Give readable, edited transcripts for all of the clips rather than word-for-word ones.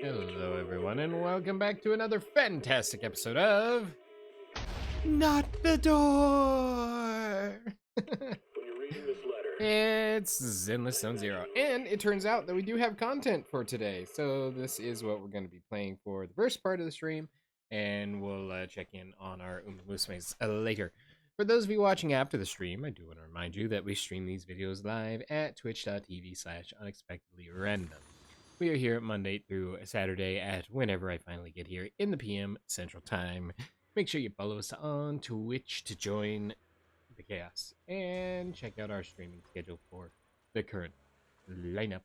Hello, everyone, and welcome back to another fantastic episode of Not the Door. It's Zenless Zone Zero, and it turns out that we do have content for today. So this is what we're going to be playing for the first part of the stream, and we'll check in on our Musumes later. For those of you watching after the stream, I do want to remind you that we stream these videos live at twitch.tv/unexpectedlyrandom. We are here Monday through Saturday at whenever I finally get here in the PM Central Time. Make sure you follow us on Twitch to join the chaos and check out our streaming schedule for the current lineup.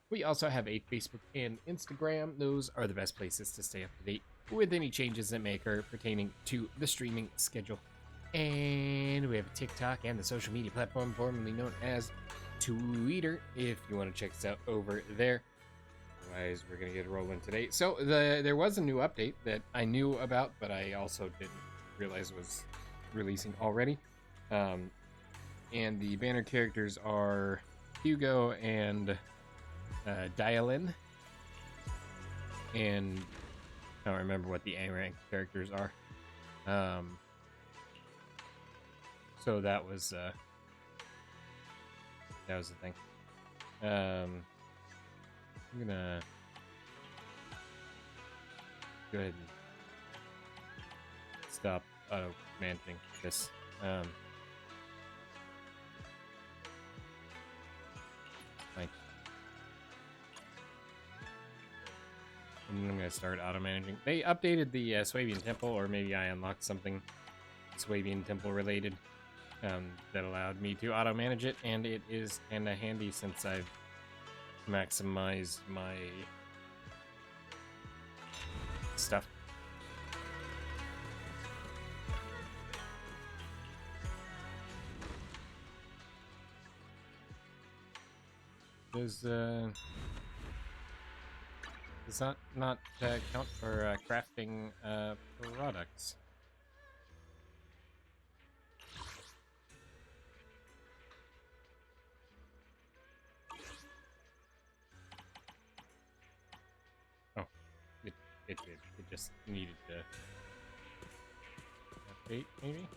We also have a Facebook and Instagram. Those are the best places to stay up to date with any changes that may occur pertaining to the streaming schedule. And we have a TikTok and the social media platform formerly known as Twitter if you want to check us out over there. Otherwise, we're going to get rolling today. So there was a new update that I knew about, but I also didn't realize was releasing already. And the banner characters are Hugo and Dialin. And I don't remember what the A-rank characters are. So that was the thing. I'm gonna go ahead and stop auto-commanding this. Like, and I'm gonna start auto-managing. They updated the Swabian Temple, or maybe I unlocked something Swabian Temple related that allowed me to auto-manage it, and it is kinda handy since I've maximized my stuff. Does not count for crafting products? It just needed to update, maybe?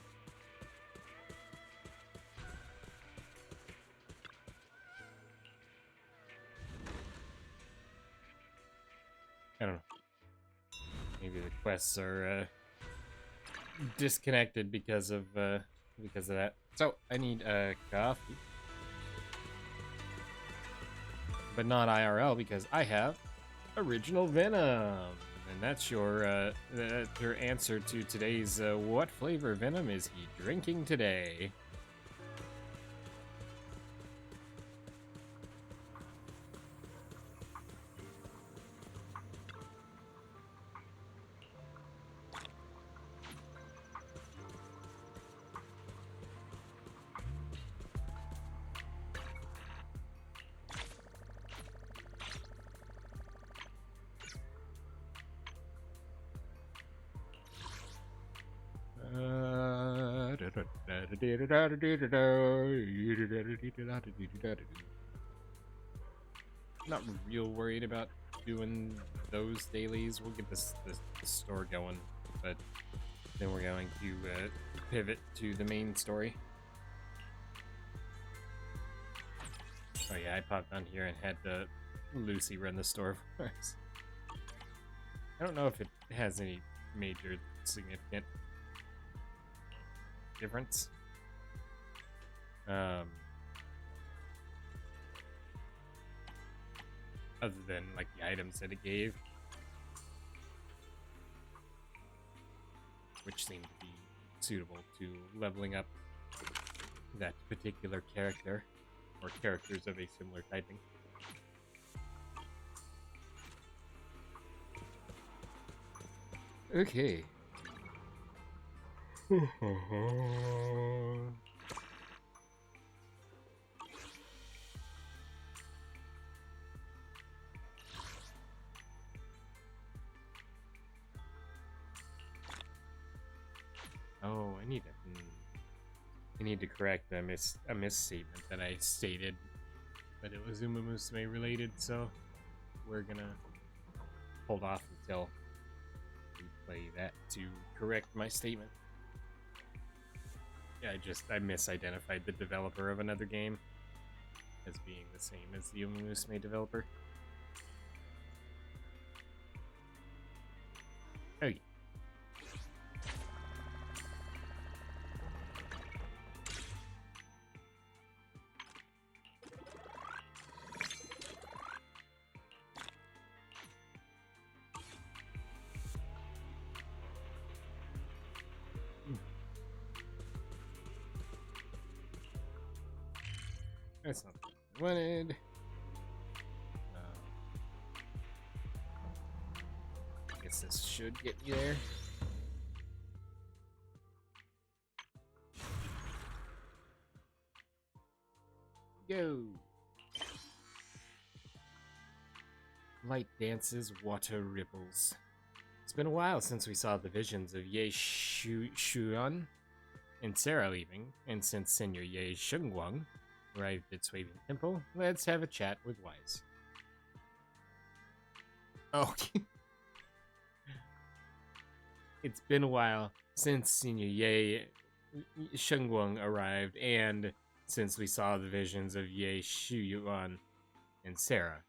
I don't know. Maybe the quests are disconnected because of that. So I need coffee, but not IRL because I have Original Venom. And that's your answer to today's what flavor venom is he drinking today? Not real worried about doing those dailies. We'll get this store going, but then we're going to pivot to the main story. Oh yeah, I popped on here and had Lucy run the store for us. I don't know if it has any major significant difference. Other than like the items that it gave, which seemed to be suitable to leveling up that particular character or characters of a similar typing. Okay. Oh, I need to correct a misstatement that I stated, but it was Uma Musume related, so we're gonna hold off until we play that to correct my statement. Yeah, I misidentified the developer of another game as being the same as the Umusume developer. Oh yeah. That's not what I wanted. I guess this should get you there. Go! Light dances, water ripples. It's been a while since we saw the visions of Ye Shuan and Sarah leaving, and since Senior Ye Shengguang arrived at Swabian Temple, let's have a chat with Wise. Oh. It's been a while since Senior Ye Shengguang arrived, and since we saw the visions of Ye Shuyuan and Sarah.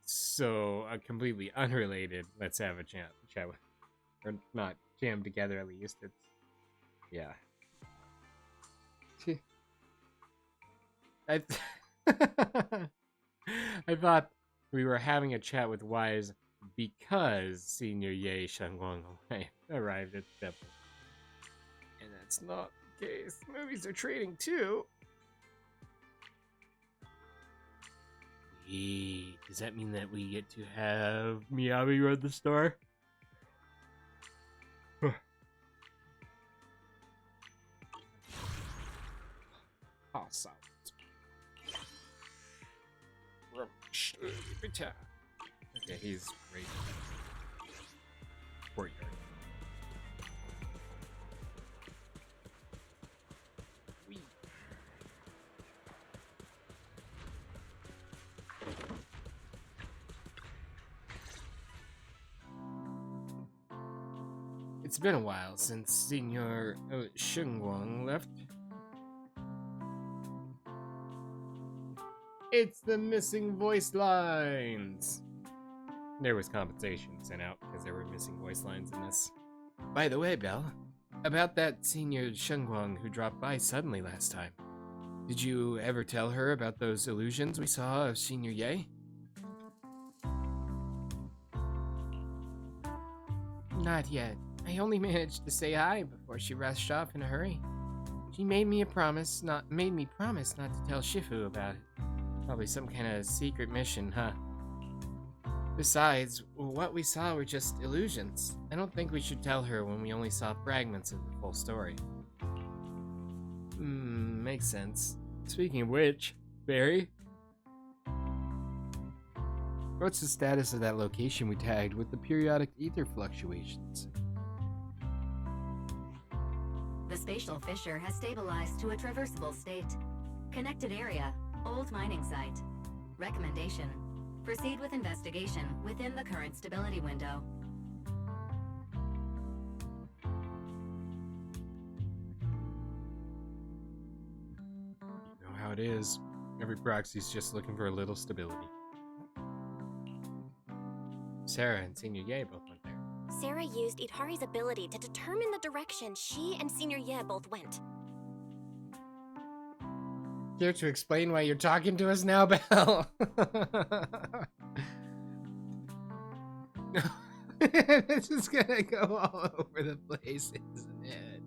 So, completely unrelated, let's have a chat with, or not jam together at least. It's, yeah. I thought we were having a chat with Wise because Senior Ye Shengguang arrived at the temple. And that's not the case. Movies are trading too. Does that mean that we get to have Miyabi run the store? Awesome. Okay, he's great. Courtyard. It's been a while since Senior Shengguang left. It's the missing voice lines! There was compensation sent out because there were missing voice lines in this. By the way, Belle, about that Senior Shengguang who dropped by suddenly last time. Did you ever tell her about those illusions we saw of Senior Ye? Not yet. I only managed to say hi before she rushed off in a hurry. She made me promise not to tell Shifu about it. Probably some kind of secret mission, huh? Besides, what we saw were just illusions. I don't think we should tell her when we only saw fragments of the full story. Makes sense. Speaking of which, Barry? What's the status of that location we tagged with the periodic ether fluctuations? The spatial fissure has stabilized to a traversable state. Connected area, old mining site. Recommendation: proceed with investigation within the current stability window. You know how it is. Every proxy's just looking for a little stability. Sarah and Senior Ye both went there. Sarah used Itari's ability to determine the direction she and Senior Ye both went. Care to explain why you're talking to us now, Belle? This is gonna go all over the place, isn't it?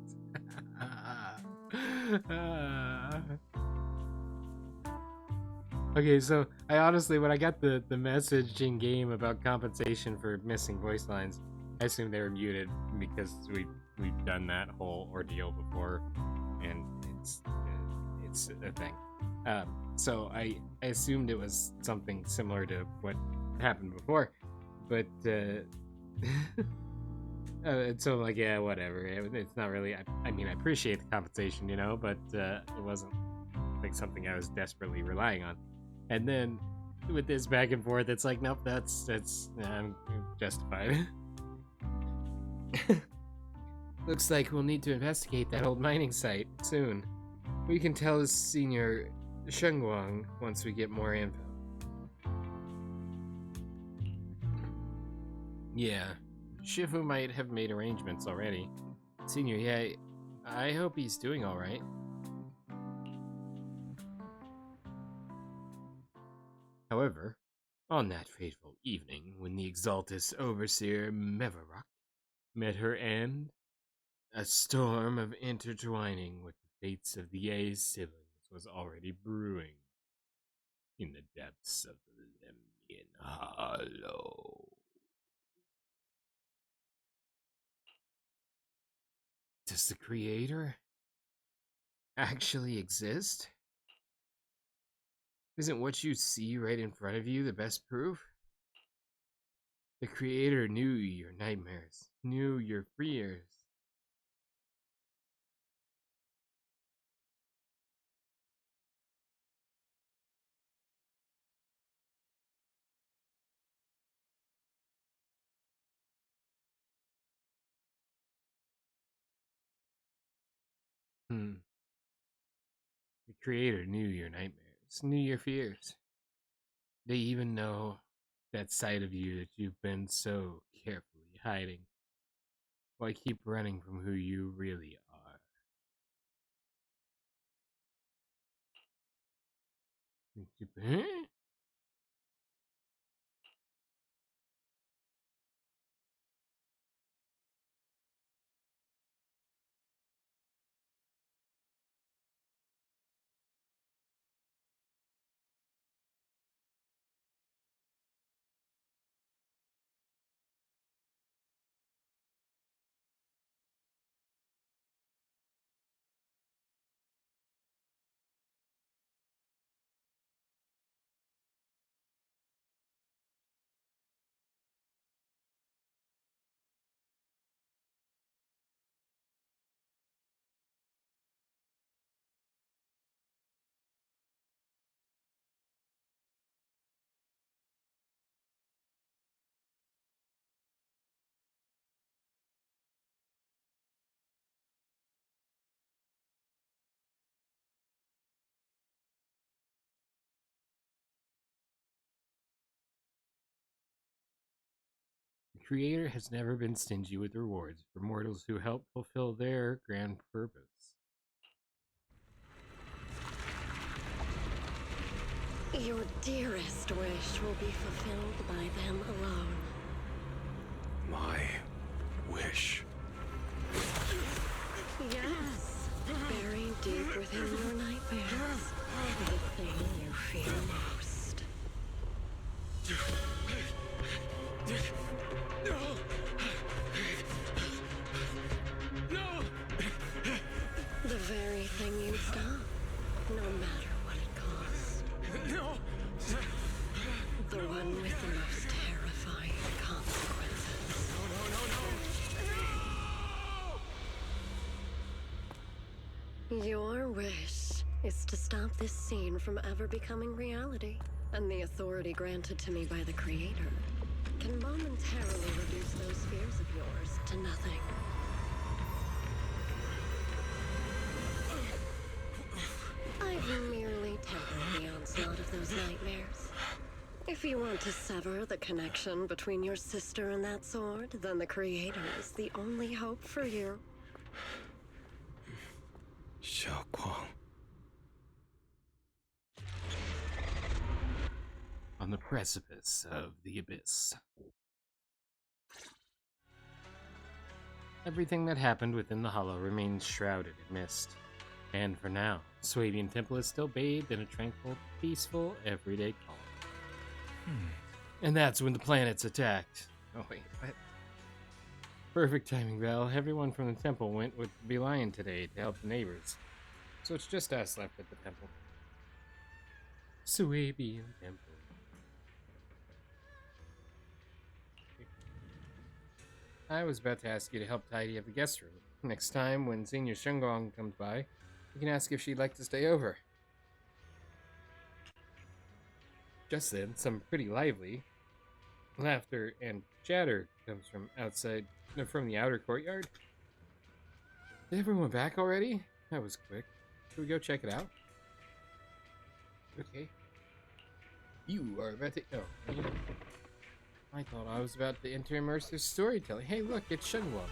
Okay, so I honestly, when I got the message in game about compensation for missing voice lines, I assumed they were muted because we've done that whole ordeal before, and it's a thing. So I assumed it was something similar to what happened before, but so I'm like, yeah, whatever. It's not really. I mean, I appreciate the compensation, you know, but it wasn't like something I was desperately relying on. And then with this back and forth. It's like, nope, that's I'm justified. Looks like we'll need to investigate that old mining site soon. We can tell Senior Shengguang once we get more info. Yeah, Shifu might have made arrangements already. Senior, yeah, I hope he's doing alright. However, on that fateful evening when the Exaltus Overseer Mevarok met her end, a storm of intertwining with the fates of the Ye's siblings was already brewing in the depths of the Lemnian Hollow. Does the Creator actually exist? Isn't what you see right in front of you the best proof? The Creator knew your nightmares, knew your fears. The Creator knew your nightmares, knew your fears. They even know that side of you that you've been so carefully hiding. Why keep running from who you really are? Huh? The Creator has never been stingy with rewards for mortals who help fulfill their grand purpose. Your dearest wish will be fulfilled by them alone. My wish. Yes, buried deep within your nightmares. The thing you fear most. The very thing you'd stop, no matter what it cost. The one with the most terrifying consequences. Your wish is to stop this scene from ever becoming reality, and the authority granted to me by the Creator can momentarily reduce those fears of yours to nothing. I've merely tempered the onslaught of those nightmares. If you want to sever the connection between your sister and that sword, then the Creator is the only hope for you. Xiaoguang. On the precipice of the abyss. Everything that happened within the hollow remains shrouded in mist. And for now, Swabian Temple is still bathed in a tranquil, peaceful, everyday calm. And that's when the planets attacked. Oh wait, what? Perfect timing, Val. Everyone from the temple went with the lion today to help the neighbors. So it's just us left at the temple. Swabian Temple. I was about to ask you to help tidy up the guest room. Next time, when Senior Shengguang comes by, you can ask if she'd like to stay over. Just then, some pretty lively laughter and chatter comes from from the outer courtyard. Is everyone back already? That was quick. Should we go check it out? Okay. You are about to. Oh, yeah. I thought I was about to enter immersive storytelling. Hey, look, it's Shenhua.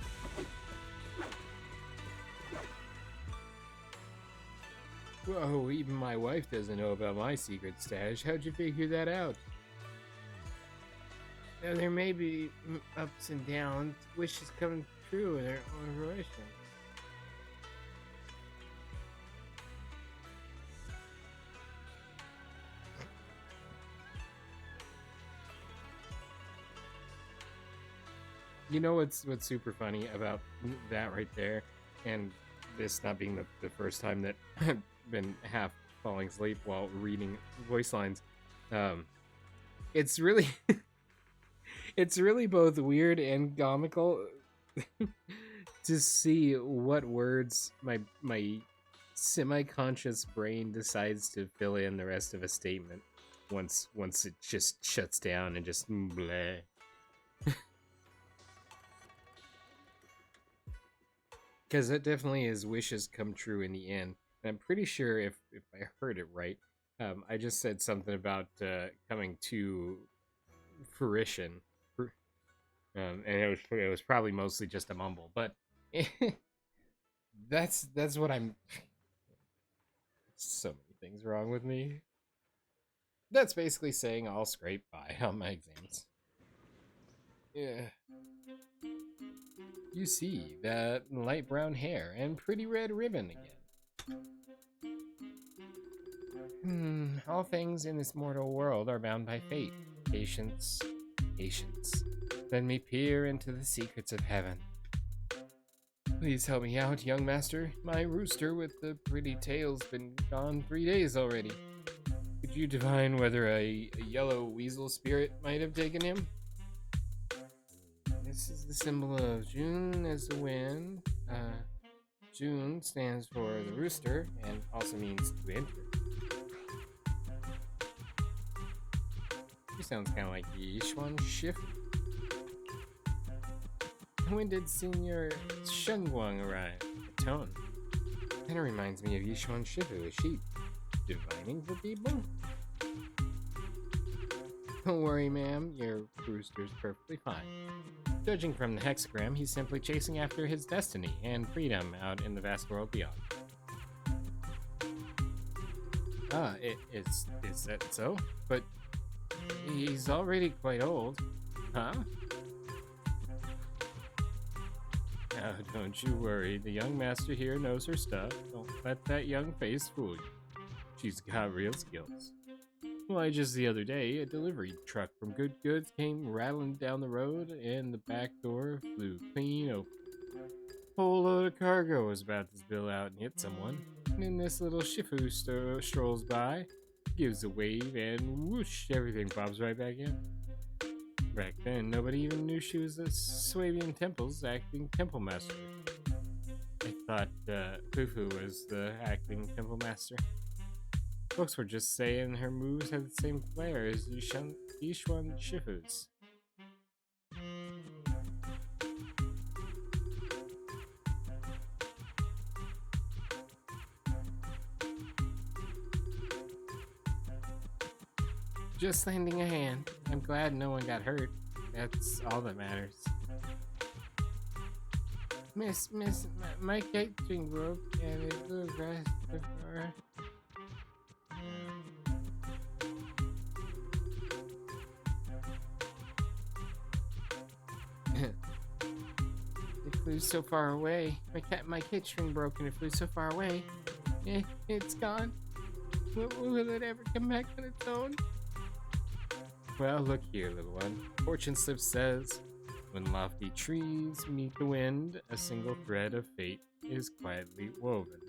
Whoa, even my wife doesn't know about my secret stash. How'd you figure that out? Now, there may be ups and downs, wishes come true in their own fruition. You know what's super funny about that right there, and this not being the first time that I've been half falling asleep while reading voice lines. It's really it's really both weird and comical to see what words my semi-conscious brain decides to fill in the rest of a statement once it just shuts down and just bleh. Because that definitely is wishes come true in the end. And I'm pretty sure if I heard it right, I just said something about coming to fruition, and it was probably mostly just a mumble. But that's what I'm. So many things wrong with me. That's basically saying I'll scrape by on my exams. Yeah. You see that light brown hair and pretty red ribbon again. All things in this mortal world are bound by fate. Patience, patience. Let me peer into the secrets of heaven. Please help me out, young master. My rooster with the pretty tail's been gone 3 days already. Could you divine whether a yellow weasel spirit might have taken him? This is the symbol of June as the wind. June stands for the rooster and also means to enter. He sounds kind of like Yishuan Shift. When did Senior Shengguang arrive? The tone. Kind of reminds me of Yishuan Shifu. Is she divining for people? Don't worry, ma'am. Your rooster's perfectly fine. Judging from the hexagram, he's simply chasing after his destiny and freedom out in the vast world beyond. Is that so? But he's already quite old. Huh? Now, don't you worry. The young master here knows her stuff. Don't let that young face fool you. She's got real skills. Why, just the other day, a delivery truck from Good Goods came rattling down the road, and the back door flew clean open. Whole load of cargo was about to spill out and hit someone. And then this little Shifu strolls by, gives a wave, and whoosh, everything pops right back in. Back then, nobody even knew she was the Swabian Temple's acting temple master. I thought Fufu was the acting temple master. Folks were just saying her moves had the same flair as Yishuan Shifu's. Just lending a hand. I'm glad no one got hurt. That's all that matters. Miss, my kite string broke and it blew across the floor. It flew so far away. My kite string broke and it flew so far away. It's gone. Will it ever come back on its own? Well, look here, little one. Fortune slip says, when lofty trees meet the wind, a single thread of fate is quietly woven.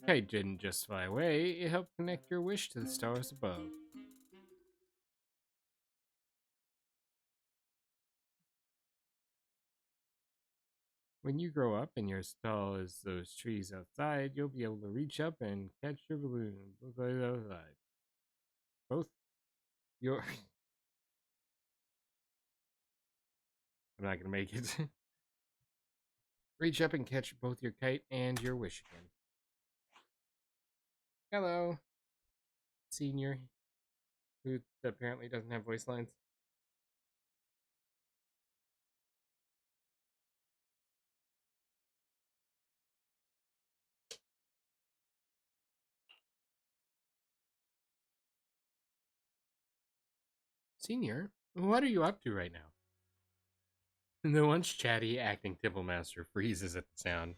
The kite didn't just fly away, it helped connect your wish to the stars above. When you grow up and you're as tall as those trees outside, you'll be able to reach up and catch your balloon. Both You're... I'm not gonna make it. Reach up and catch both your kite and your wish again. Hello, senior, who apparently doesn't have voice lines. Senior, what are you up to right now? The once chatty acting temple master freezes at the sound,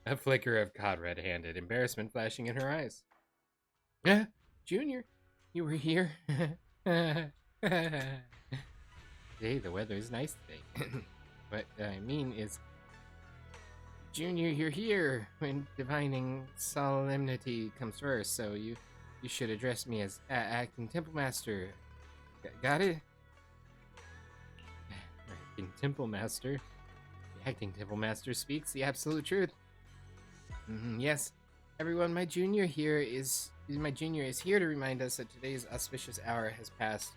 a flicker of caught red-handed embarrassment flashing in her eyes. Junior, you were here? Hey, the weather is nice today. What I mean is, Junior, you're here when divining solemnity comes first, so you should address me as acting temple master. Got it? Acting temple master. The acting temple master speaks the absolute truth. Yes, everyone, my junior is here to remind us that today's auspicious hour has passed.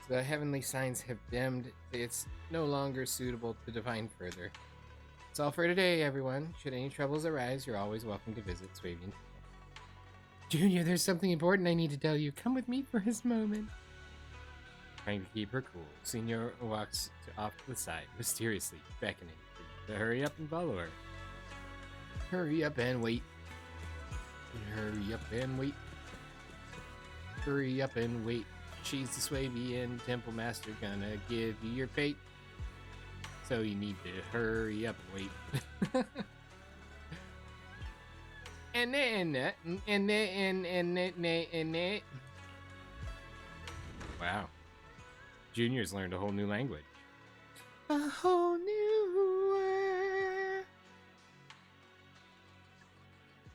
So the heavenly signs have dimmed. It's no longer suitable to divine further. That's all for today, everyone. Should any troubles arise, you're always welcome to visit Swabian. Junior, there's something important I need to tell you. Come with me for his moment. Trying to keep her cool, Senior walks off to the side, mysteriously beckoning to hurry up and follow her. Hurry up and wait. Hurry up and wait. Hurry up and wait. She's the Swabian Temple Master gonna give you your fate. So you need to hurry up and wait. Wow. Junior's learned a whole new language. A whole new world.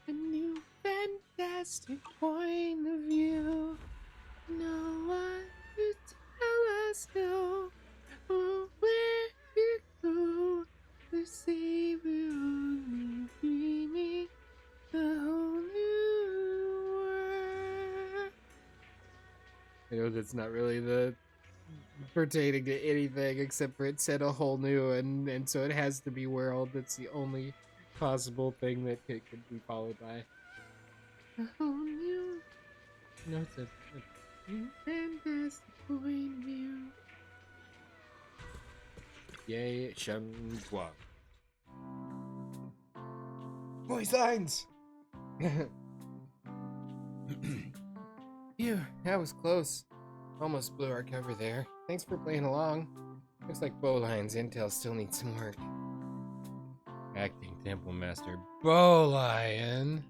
A new fantastic point of view. No one to tell us no. Or where to go. To say we're only dreaming. A whole new world. I know that's not really the pertaining to anything except for it said a whole new, and so it has to be world. That's the only possible thing that it could be followed by. A whole new. No, it's a new fantastic point of view. Yay, Shangguang. Voice lines! Phew, that was close. Almost blew our cover there. Thanks for playing along. Looks like Bowline's intel still needs some work. Acting Temple Master Bowlion.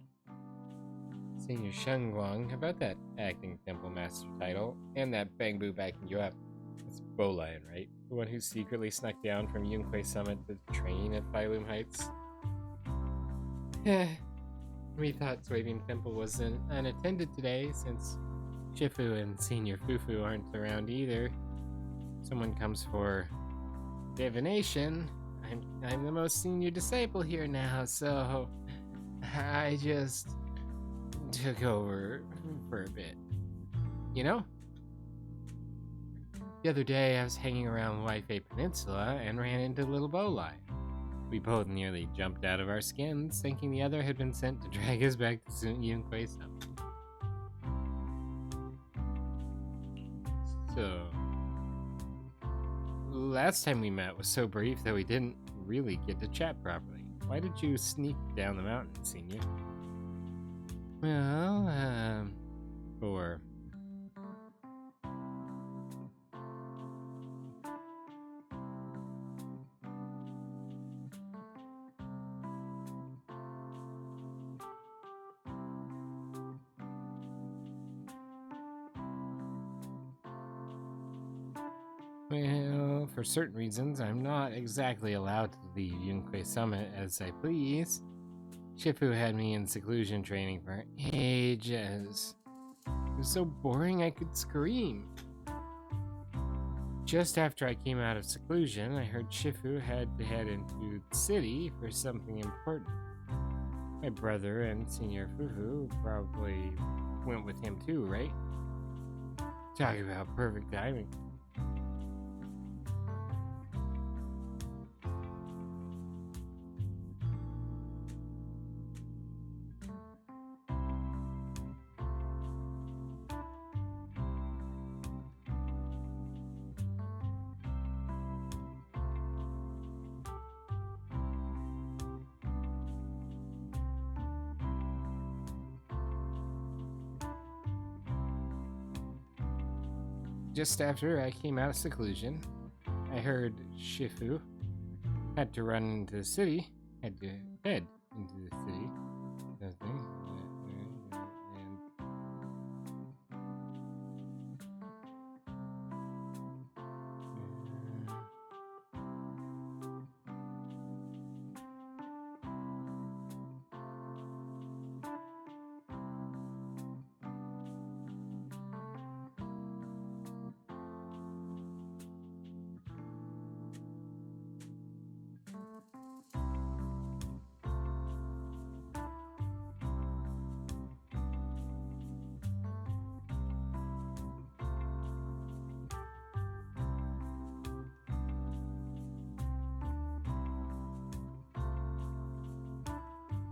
Senior Shengguang, about that acting Temple Master title and that Bang Boo backing you up. It's Bowlion, right? The one who secretly snuck down from Yunquei Summit to train at Phylum Heights. We thought Swabian Temple was unattended today since Shifu and Senior Fufu aren't around either. Someone comes for divination. I'm the most senior disciple here now, so I just took over for a bit. You know? The other day I was hanging around Waifei Peninsula and ran into Little Bowline. We both nearly jumped out of our skins, thinking the other had been sent to drag us back to Yunquei Summit. So, last time we met was so brief that we didn't really get to chat properly. Why did you sneak down the mountain, Senior? Well, for... Well, for certain reasons, I'm not exactly allowed to leave Yunquei Summit as I please. Shifu had me in seclusion training for ages. It was so boring I could scream. Just after I came out of seclusion, I heard Shifu had to head into the city for something important. My brother and Senior Fufu probably went with him too, right? Talk about perfect timing. Just after I came out of seclusion, I heard Shifu had to run into the city, had to head into the city. Nothing.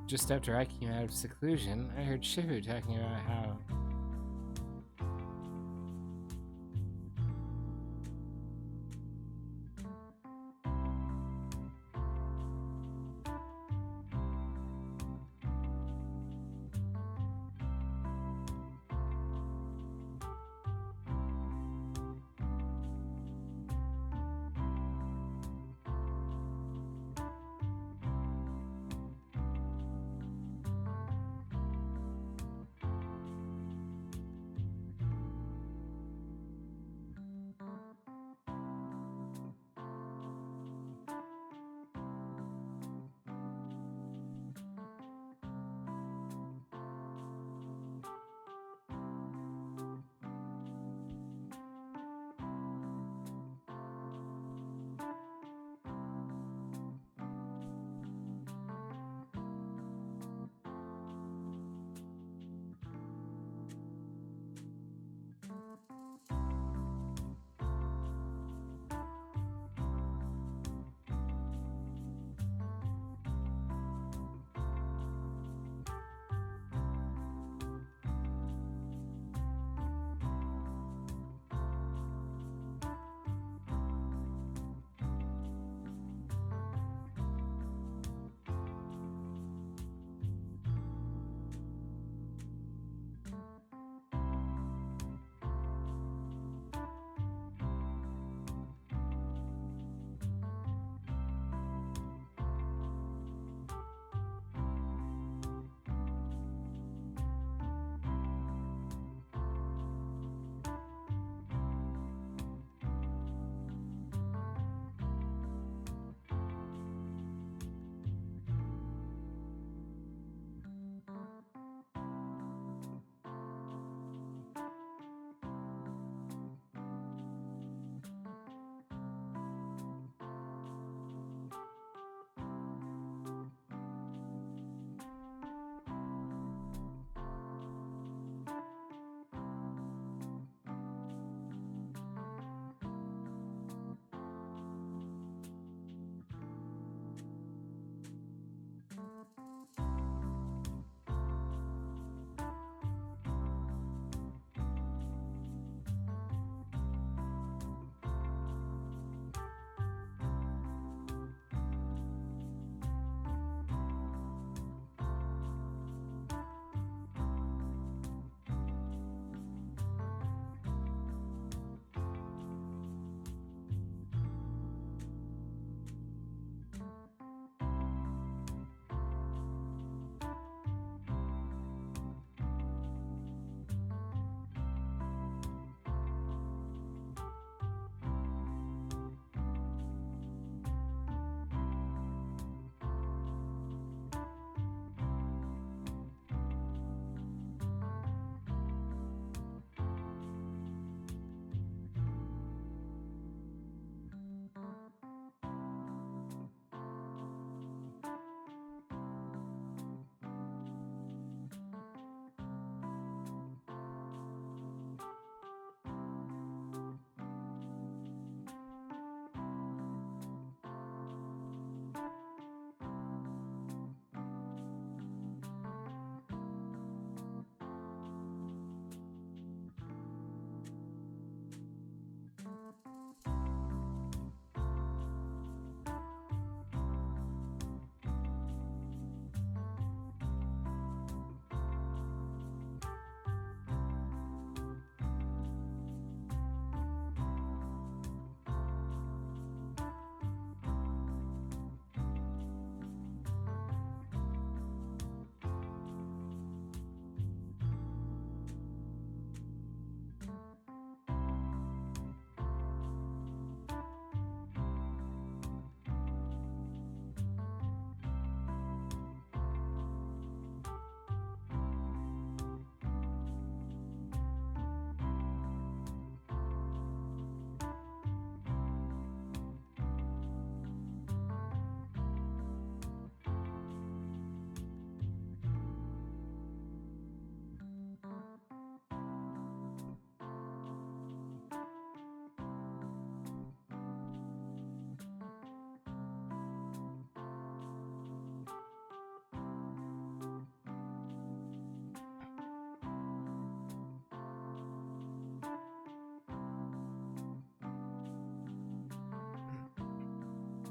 Just after I came out of seclusion, I heard Shifu talking about how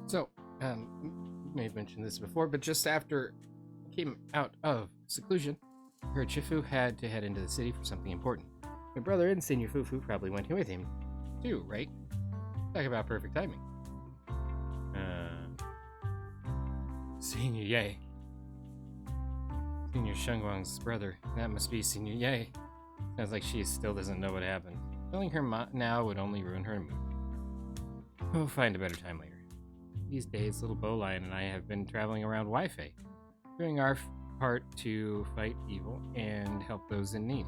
So, may have mentioned this before, but just after I came out of seclusion, I heard Shifu had to head into the city for something important. My brother and Senior Fufu probably went with him, too, right? Talk about perfect timing. Senior Ye. Senior Shengwang's brother. That must be Senior Ye. Sounds like she still doesn't know what happened. Telling her now would only ruin her mood. We'll find a better time later. These days, little Bowline and I have been traveling around Wi-Fi, doing our part to fight evil and help those in need.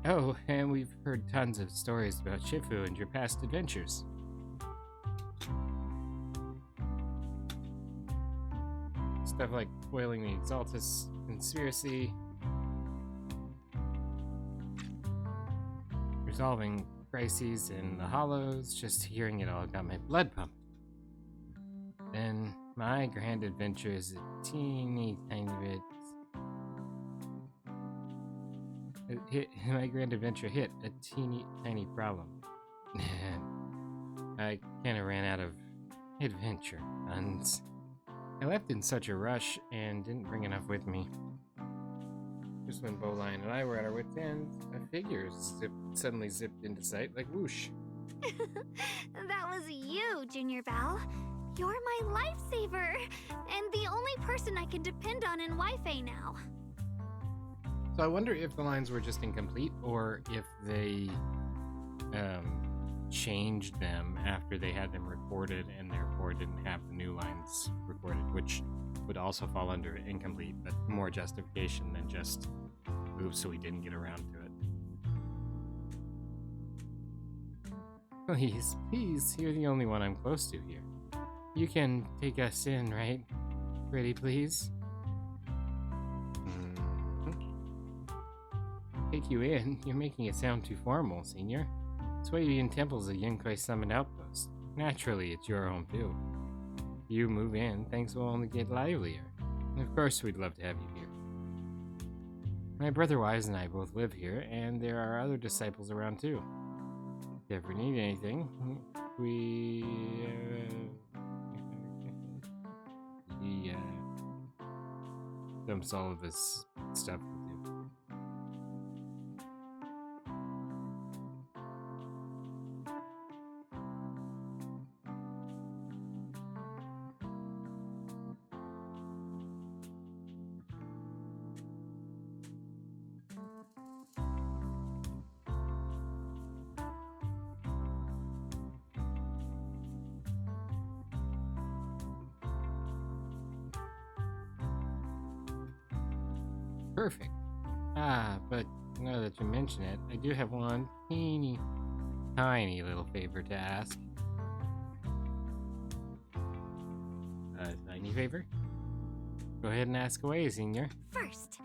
Oh, and we've heard tons of stories about Shifu and your past adventures. Stuff like foiling the Exaltus conspiracy, resolving crises in the Hollows. Just hearing it all got my blood pumped. Then my grand adventure is a teeny tiny bit. My grand adventure hit a teeny tiny problem. I kind of ran out of adventure funds. I left in such a rush and didn't bring enough with me. Just when Bowline and I were at our wits' end, a figure suddenly zipped into sight like whoosh. That was you, Junior Belle. You're my lifesaver, and the only person I can depend on in Wi-Fi now. So I wonder if the lines were just incomplete, or if they changed them after they had them recorded and therefore didn't have the new lines recorded, which would also fall under incomplete, but more justification than just oops, so we didn't get around to it. Please, you're the only one I'm close to here. You can take us in, right? Pretty please? Take you in? You're making it sound too formal, Senior. Suidian Temple's a Yunkai summoned outpost. Naturally, it's your home too. You move in, things will only get livelier. And of course, we'd love to have you here. My brother Wise and I both live here, and there are other disciples around too. If you ever need anything, we dumps all of this stuff with you. Perfect. But now that you mention it, I do have one teeny, tiny little favor to ask. A tiny favor? Go ahead and ask away, Senior. First,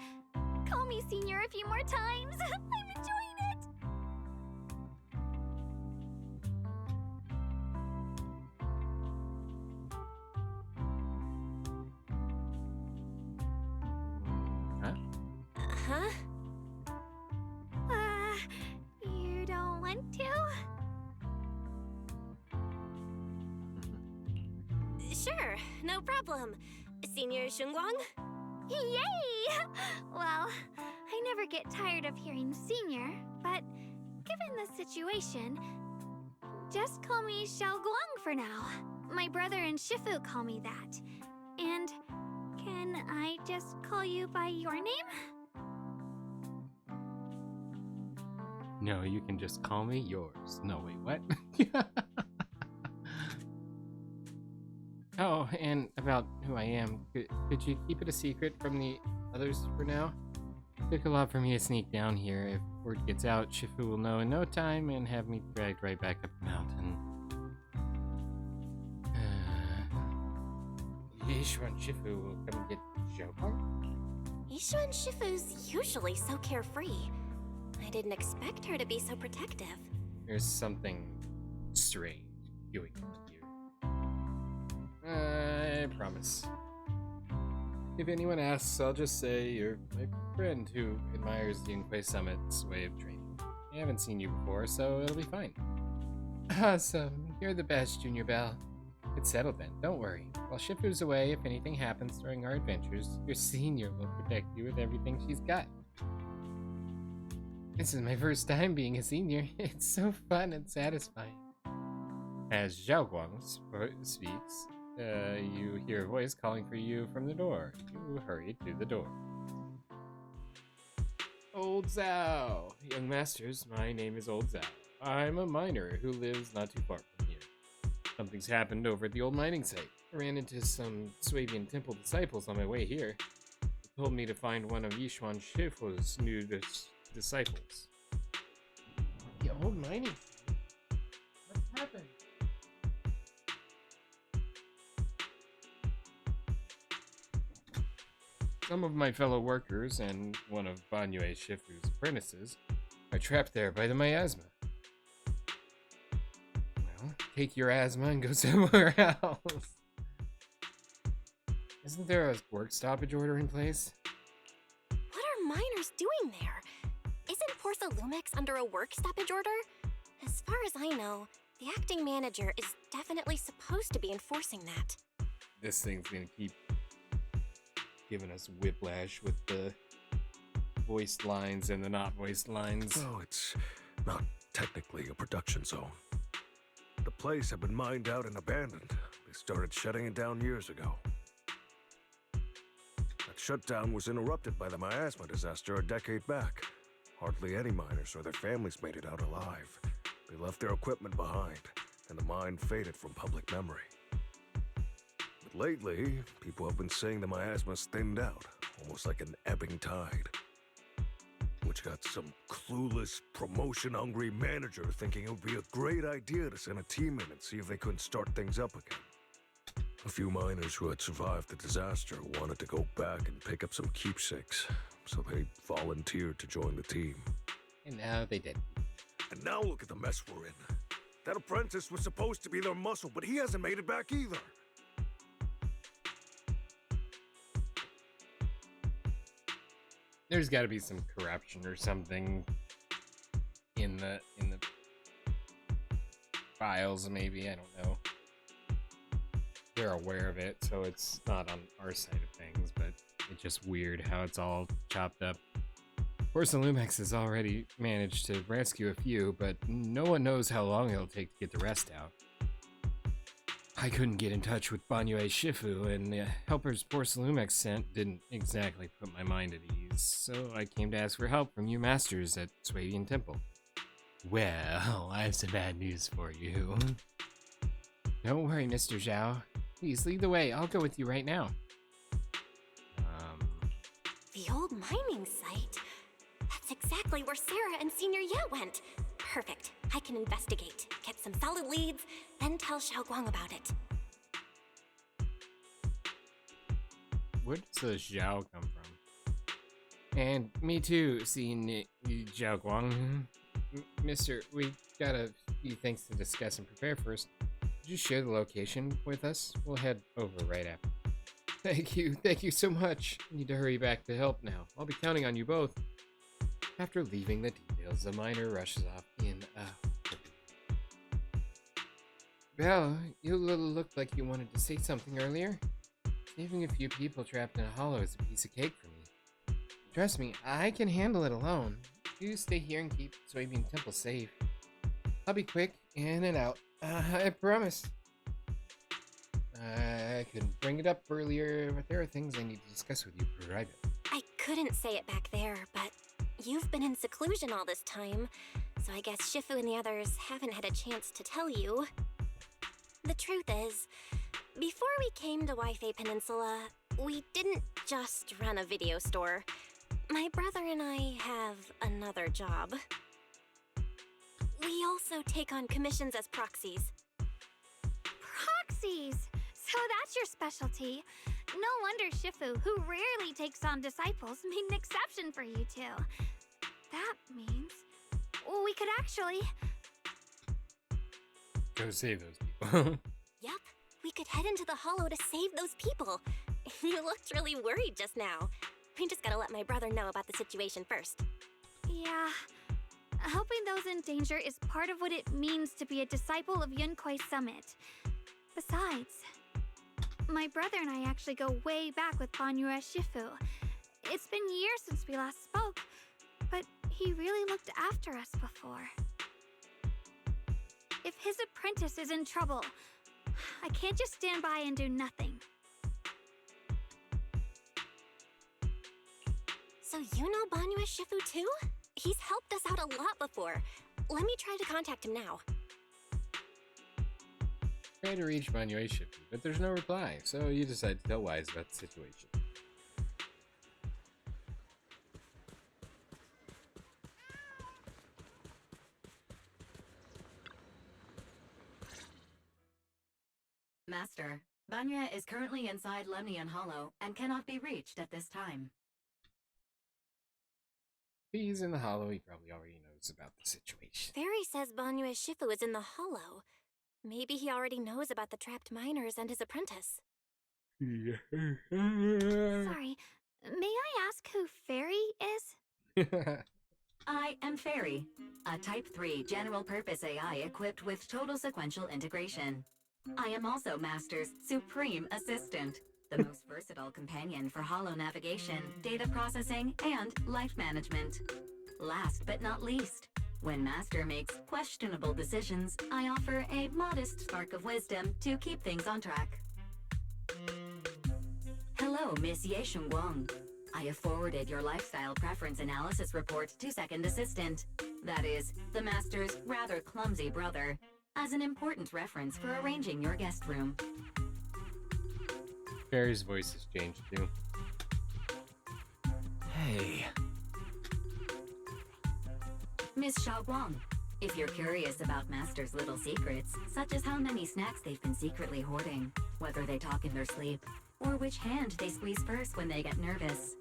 call me Senior a few more times. I'm enjoying it. Huh? You don't want to? Sure, no problem. Senior Shengwang? Yay! Well, I never get tired of hearing Senior, but given the situation, just call me Xiaoguang for now. My brother and Shifu call me that. And can I just call you by your name? No, you can just call me yours. No, wait, what? Oh, and about who I am, could you keep it a secret from the others for now? Took a lot for me to sneak down here. If word gets out, Shifu will know in no time and have me dragged right back up the mountain. Yishuan Shifu will come get Xiaoguang? Yishuan Shifu's usually so carefree. I didn't expect her to be so protective. There's something strange going on here. I promise. If anyone asks, I'll just say you're my friend who admires the Yunkai Summit's way of training. I haven't seen you before, so it'll be fine. Awesome. You're the best, Junior Belle. It's settled then, don't worry. While Shifu's away, if anything happens during our adventures, your senior will protect you with everything she's got. This is my first time being a senior. It's so fun and satisfying. As Zhao Guang speaks, you hear a voice calling for you from the door. You hurry to the door. Old Zhao! Young masters, my name is Old Zhao. I'm a miner who lives not too far from here. Something's happened over at the old mining site. I ran into some Swabian Temple disciples on my way here. They told me to find one of Yishuan Shifu's new disciples. The old mining site? What happened? Some of my fellow workers and one of Banyue Shifu's apprentices are trapped there by the miasma. Well, take your asthma and go somewhere else. Isn't there a work stoppage order in place? What are miners doing there? Isn't Porcelumix under a work stoppage order? As far as I know, the acting manager is definitely supposed to be enforcing that. This thing's gonna keep giving us whiplash with the voiced lines and the not voiced lines. Oh, it's not technically a production zone. The place had been mined out and abandoned. They started shutting it down years ago. That shutdown was interrupted by the miasma disaster a decade back. Hardly any miners or their families made it out alive. They left their equipment behind, and the mine faded from public memory. But lately, people have been saying the miasma's thinned out, almost like an ebbing tide. Which got some clueless, promotion-hungry manager thinking it would be a great idea to send a team in and see if they couldn't start things up again. A few miners who had survived the disaster wanted to go back and pick up some keepsakes, so they volunteered to join the team. And now they did. And now look at the mess we're in. That apprentice was supposed to be their muscle, but he hasn't made it back either. There's got to be some corruption or something in the files, maybe. I don't know. They're aware of it, so it's not on our side of things, but it's just weird how it's all chopped up. Porcelumix has already managed to rescue a few, but no one knows how long it'll take to get the rest out. I couldn't get in touch with Banyue Shifu, and the helpers Porcelumix sent didn't exactly put my mind at ease, so I came to ask for help from you masters at Swabian Temple. Well, I have some bad news for you. Don't worry, Mr. Zhao. Please lead the way. I'll go with you right now. The old mining site? That's exactly where Sarah and Senior Ye went. Perfect. I can investigate, get some solid leads, then tell Xiao Guang about it. Where does the Zhao come from? And me too, seeing Zhao Guang. Mister, we got a few things to discuss and prepare first. Could you share the location with us? We'll head over right after. Thank you so much. Need to hurry back to help now. I'll be counting on you both. After leaving the details, the miner rushes off in a... Well, you looked like you wanted to say something earlier. Saving a few people trapped in a hollow is a piece of cake for me. Trust me, I can handle it alone. You stay here and keep Swabian Temple safe. I'll be quick, in and out. I promise. I couldn't bring it up earlier, but there are things I need to discuss with you privately. I couldn't say it back there, but you've been in seclusion all this time, so I guess Shifu and the others haven't had a chance to tell you. The truth is, before we came to Waifei Peninsula, we didn't just run a video store. My brother and I have another job. We also take on commissions as proxies. Proxies! So that's your specialty. No wonder Shifu, who rarely takes on disciples, made an exception for you two. That means we could actually... Go save those people. Yup, we could head into the hollow to save those people. You looked really worried just now. We just gotta let my brother know about the situation first. Yeah. Helping those in danger is part of what it means to be a disciple of Yunkai Summit. Besides, my brother and I actually go way back with Banyue Shifu. It's been years since we last spoke, but he really looked after us before. If his apprentice is in trouble, I can't just stand by and do nothing. So you know Banyue Shifu too? He's helped us out a lot before. Let me try to contact him now. Try to reach Banyue Shifu, but there's no reply, so you decide to tell Wise about the situation. Master, Banyue is currently inside Lemnian Hollow and cannot be reached at this time. If he's in the hollow, he probably already knows about the situation. Fairy says Banyue Shifu is in the hollow. Maybe he already knows about the trapped miners and his apprentice. Sorry, may I ask who Fairy is? I am Fairy, a Type 3 general-purpose AI equipped with total sequential integration. I am also Master's supreme assistant, the most versatile companion for hollow navigation, data processing, and life management. Last but not least, when Master makes questionable decisions, I offer a modest spark of wisdom to keep things on track. Hello, Miss Ye Shengguang. I have forwarded your lifestyle preference analysis report to Second Assistant, that is, the Master's rather clumsy brother, as an important reference for arranging your guest room. Fairy's voice has changed too. Hey. Miss Xiaoguang, if you're curious about Master's little secrets, such as how many snacks they've been secretly hoarding, whether they talk in their sleep, or which hand they squeeze first when they get nervous.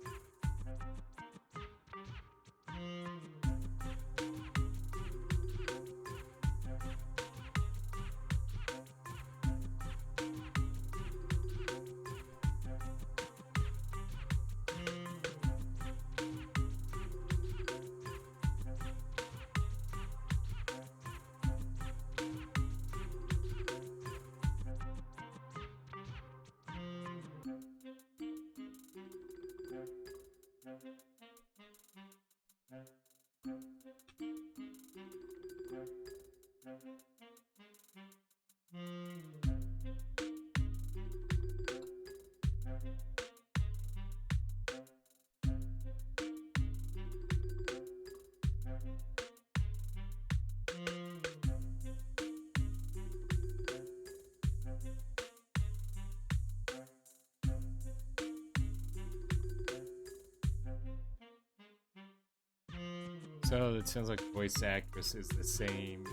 So it sounds like the voice actress is the same.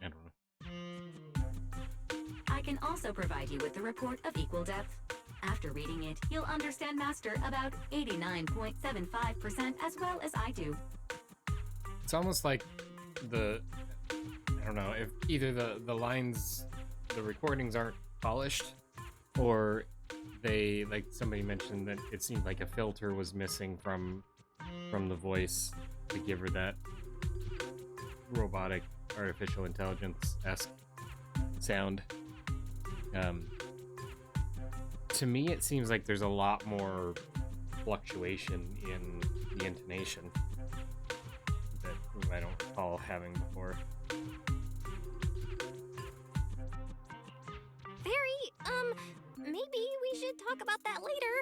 I don't know. I can also provide you with the report of equal depth. After reading it, you'll understand Master about 89.75% as well as I do. It's almost like I don't know, if either the lines, the recordings aren't polished, or they, like somebody mentioned that it seemed like a filter was missing from the voice to give her that robotic artificial intelligence-esque sound. To me, it seems like there's a lot more fluctuation in the intonation that I don't recall having before. Maybe we should talk about that later.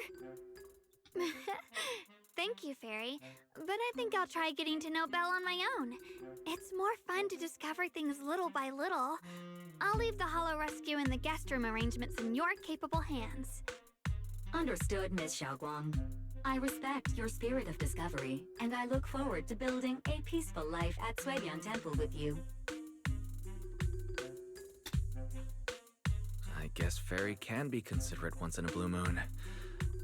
Thank you, Fairy. But I think I'll try getting to know Belle on my own. It's more fun to discover things little by little. I'll leave the Hollow Rescue and the guest room arrangements in your capable hands. Understood, Miss Xiaoguang. I respect your spirit of discovery, and I look forward to building a peaceful life at Suiyan Temple with you. I guess Fairy can be considerate once in a blue moon.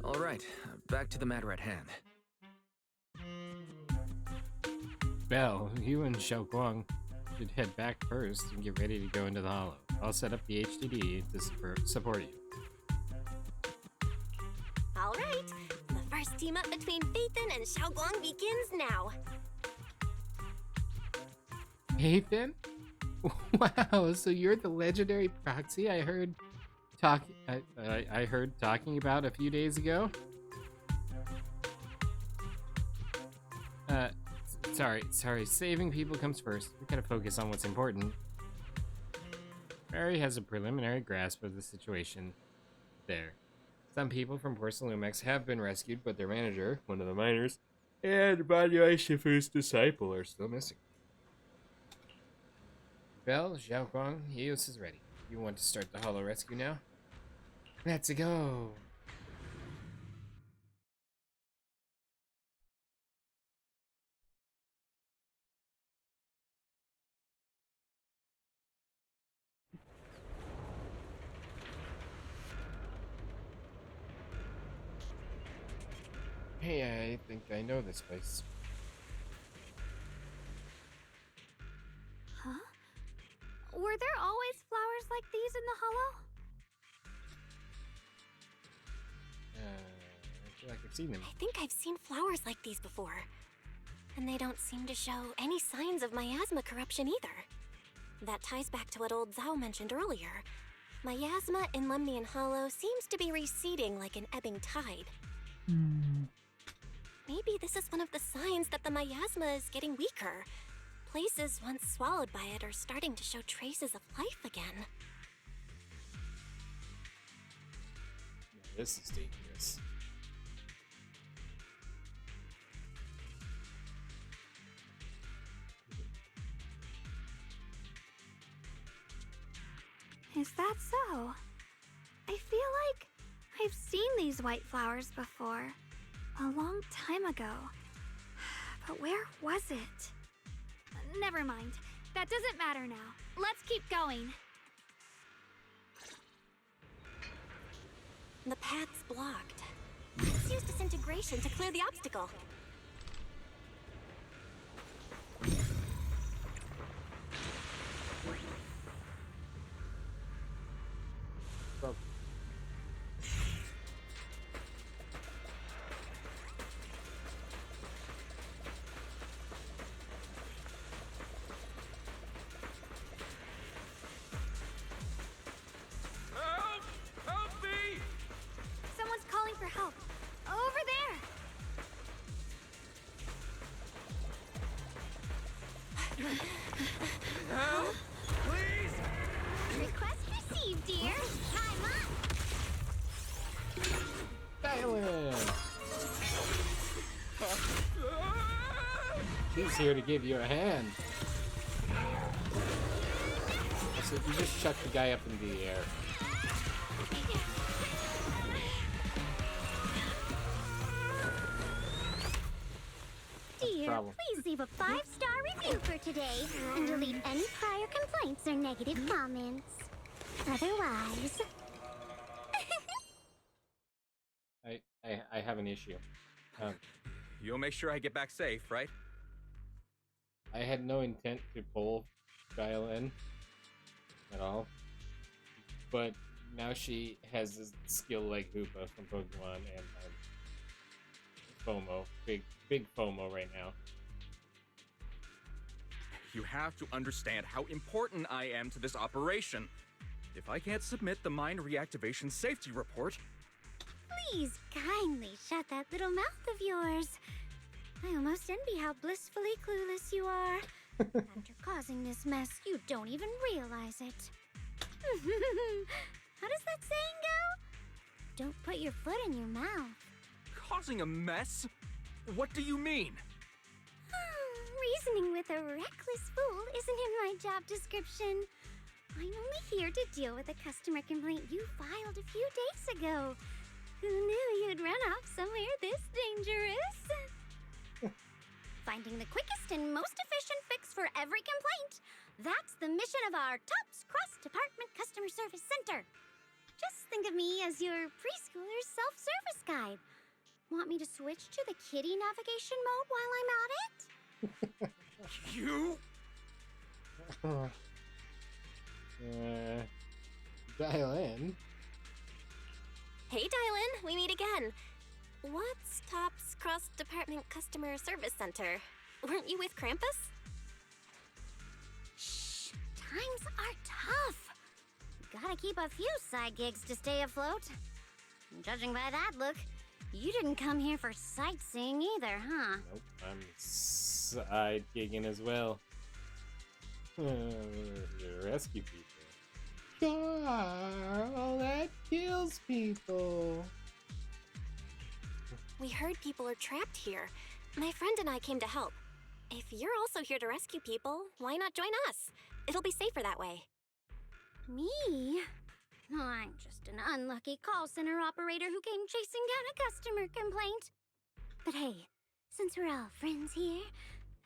All right, back to the matter at hand. Belle, you and Xiaoguang should head back first and get ready to go into the Hollow. I'll set up the HDD to support you. All right, the first team up between Phaethon and Xiaoguang begins now. Phaethon? Wow, so you're the legendary Proxy I heard talking about a few days ago? Sorry, saving people comes first. We gotta focus on what's important. Mary has a preliminary grasp of the situation there. Some people from Porcelanumex have been rescued, but their manager, one of the miners, and Manuel Shifu's disciple are still missing. Belle, Xiaoguang, Eos is ready. You want to start the Hollow Rescue now? Let's go! Hey, I think I know this place. Huh? Were there always flowers like these in the Hollow? I feel like I've seen them. I think I've seen flowers like these before. And they don't seem to show any signs of miasma corruption either. That ties back to what old Zhao mentioned earlier. Miasma in Lemnian Hollow seems to be receding like an ebbing tide. Maybe this is one of the signs that the miasma is getting weaker. Places once swallowed by it are starting to show traces of life again. This is dangerous. Is that so? I feel like I've seen these white flowers before. A long time ago. But where was it? Never mind. That doesn't matter now. Let's keep going. The path's blocked. Let's use disintegration to clear the obstacle. Well, Help me! Someone's calling for help. Over there! Help! Please! Request received, dear. I'm up. Silence! She's here to give you a hand. So you just chuck the guy up into the air. Dear, problem. please leave a 5-star review for today and delete any prior complaints or negative comments. Otherwise... I have an issue. You'll make sure I get back safe, right? I had no intent to pull Violin at all, but now she has this skill like Hoopa from Pokemon, and I'm FOMO, big FOMO right now. You have to understand how important I am to this operation. If I can't submit the mine reactivation safety report, Please kindly shut that little mouth of yours. I almost envy how blissfully clueless you are. After causing this mess, you don't even realize it. How does that saying go? Don't put your foot in your mouth. causing a mess? What do you mean? Reasoning with a reckless fool isn't in my job description. I'm only here to deal with a customer complaint you filed a few days ago. Who knew you'd run off somewhere this dangerous? Finding the quickest and most efficient fix for every complaint. That's the mission of our TOPS cross-department customer service center. Just think of me as your preschooler's self-service guide. Want me to switch to the kiddie navigation mode while I'm at it? You? Dial in. Hey, Dylan, we meet again. What's TOPS cross-department customer service center? Weren't you with Krampus? Shh, times are tough. Gotta keep a few side gigs to stay afloat. Judging by that look, you didn't come here for sightseeing either, huh? Nope, I'm side gigging as well. To rescue people. Carl, that kills people. We heard people are trapped here. My friend and I came to help. If you're also here to rescue people, why not join us? It'll be safer that way. Me? I'm just an unlucky call center operator who came chasing down a customer complaint. But hey, since we're all friends here,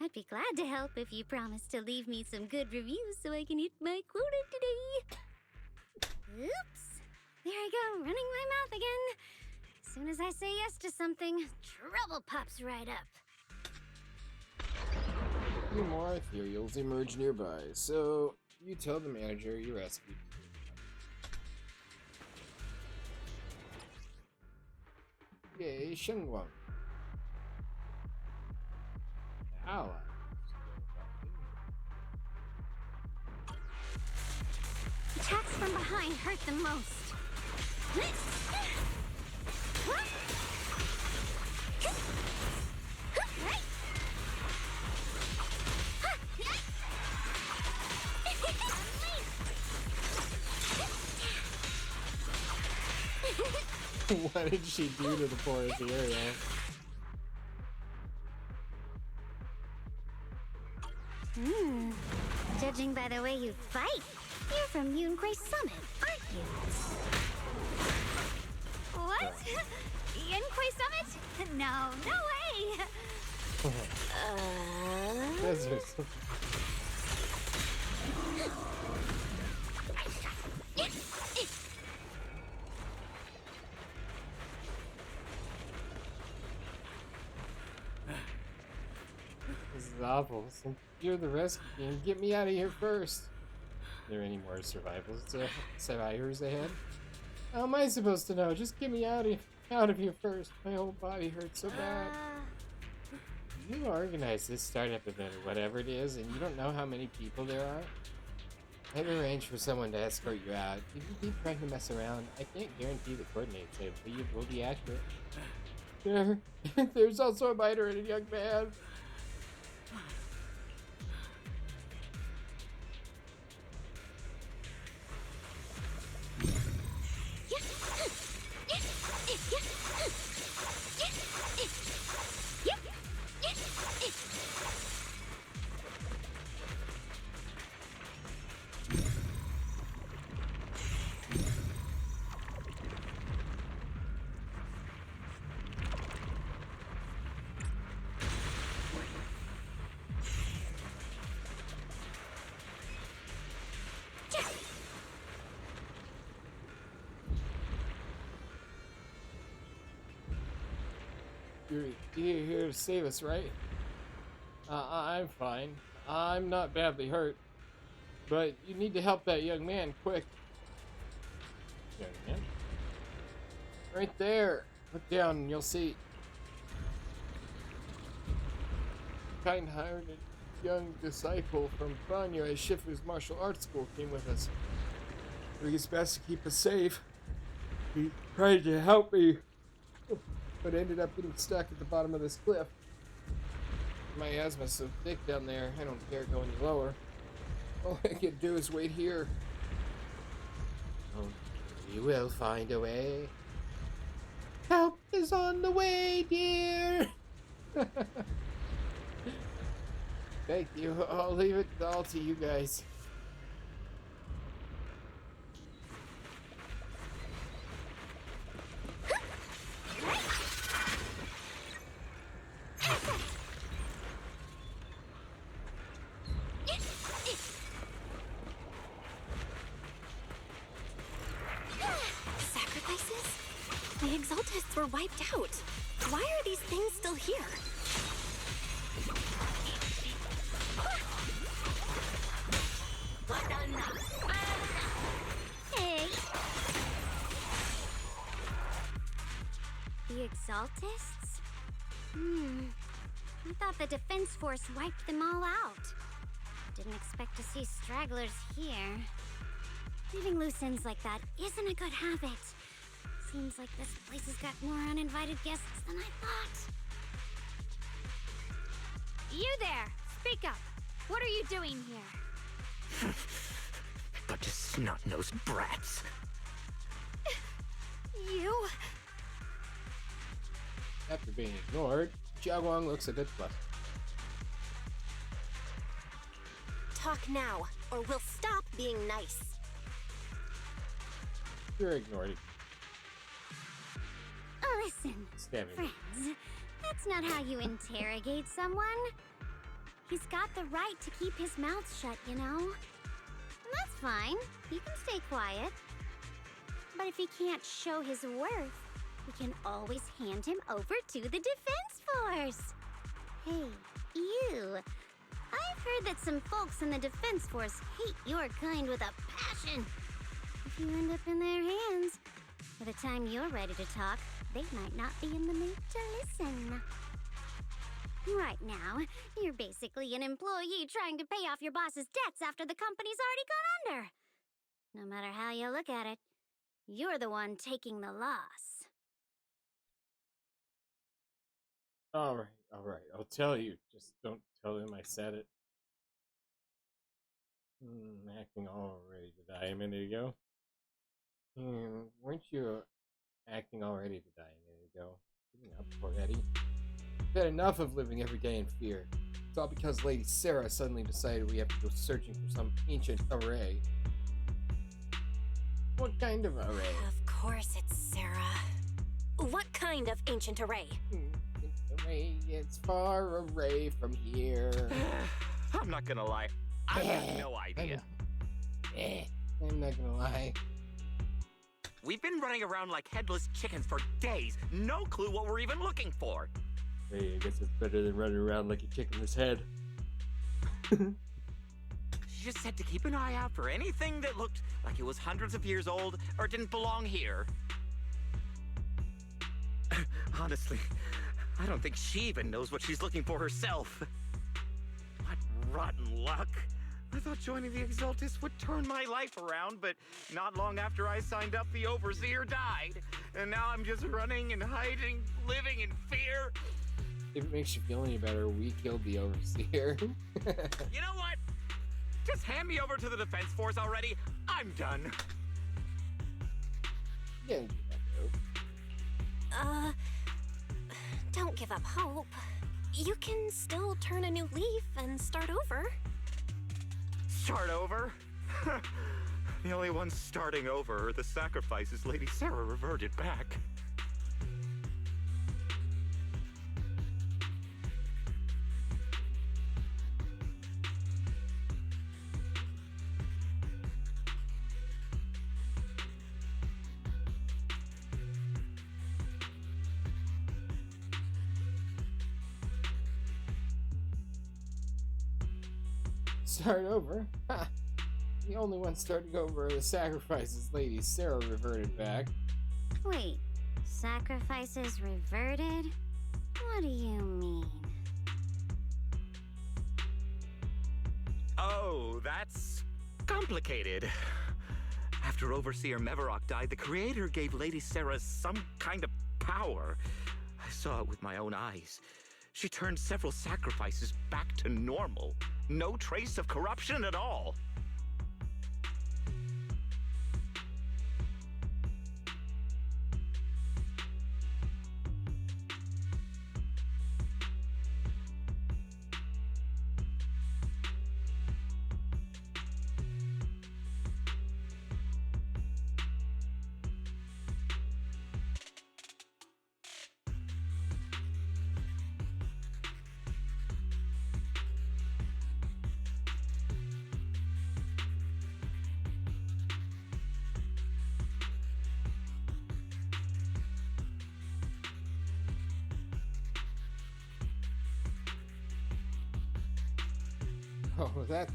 I'd be glad to help if you promise to leave me some good reviews so I can hit my quota today. Oops. There I go, running my mouth again. As soon as I say yes to something, trouble pops right up. A few more ethereals emerge nearby, so you tell the manager you rescued. Yay, Shengwang. Ally. Attacks from behind hurt the most. What did she do to the poor Ethereal? Judging by the way you fight, you're from Yunquay Summit, aren't you? What? Yunquay Summit? No, no way! That's just... This is awful. So you're the rescue team. Get me out of here first. Are there any more survivors ahead? How am I supposed to know? Just get me out of here first. My whole body hurts so bad. You organize this startup event or whatever it is, and you don't know how many people there are? I've arranged for someone to escort you out. If you keep trying to mess around, I can't guarantee the coordinates I believe will be accurate. There's also a miner and a young man. You're here to save us, right? I'm fine. I'm not badly hurt. But you need to help that young man, quick. Young man? Right there. Look down and you'll see. Kind-hearted, young disciple from Banyo at Shifu's martial arts school came with us. Doing his best to keep us safe. He tried to help me, but ended up getting stuck at the bottom of this cliff. My asthma's so thick down there, I don't dare go any lower. All I can do is wait here. Oh, we will find a way. Help is on the way, dear. Thank you. I'll leave it all to you guys. Sacrifices? The Exaltists were wiped out. Why are these things still here? Hey! The Exaltists? I thought the Defense Force wiped them all out. Didn't expect to see stragglers here. Leaving loose ends like that isn't a good habit. Seems like this place has got more uninvited guests than I thought. You there! Speak up! What are you doing here? Bunch of snot-nosed brats. You? After being ignored, Xiaoguang looks a bit flustered. Talk now, or we'll stop being nice. You're ignored. Listen, Stabbing. friends, that's not how you interrogate someone. He's got the right to keep his mouth shut, you know? And that's fine. He can stay quiet. But if he can't show his worth, we can always hand him over to the Defense Force. Hey, you. I've heard that some folks in the Defense Force hate your kind with a passion. If you end up in their hands, by the time you're ready to talk, they might not be in the mood to listen. Right now, you're basically an employee trying to pay off your boss's debts after the company's already gone under. No matter how you look at it, you're the one taking the loss. Alright. I'll tell you. Just don't tell him I said it. Acting all ready to die a minute ago. Weren't you acting all ready to die a minute ago? Giving up already? I've had enough of living every day in fear. It's all because Lady Sarah suddenly decided we have to go searching for some ancient array. What kind of array? Of course it's Sarah. What kind of ancient array? Array, it's far away from here. I'm not gonna lie, I have no idea. I'm not gonna lie. We've been running around like headless chickens for days. No clue what we're even looking for. Hey, I guess it's better than running around like a chickenless head. She just said to keep an eye out for anything that looked like it was hundreds of years old or didn't belong here. Honestly, I don't think she even knows what she's looking for herself. What rotten luck. I thought joining the Exaltists would turn my life around, but not long after I signed up, the Overseer died. And now I'm just running and hiding, living in fear. If it makes you feel any better, we killed the Overseer. You know what? Just hand me over to the Defense Force already. I'm done. Yeah, you know. Don't give up hope. You can still turn a new leaf and start over. Start over? The only ones starting over are the sacrifices Lady Sarah reverted back. Start over? Ha! The only one starting over are the sacrifices Lady Sarah reverted back. Wait, sacrifices reverted? What do you mean? Oh, that's complicated. After Overseer Mevarok died, the creator gave Lady Sarah some kind of power. I saw it with my own eyes. She turned several sacrifices back to normal. No trace of corruption at all. Oh, that's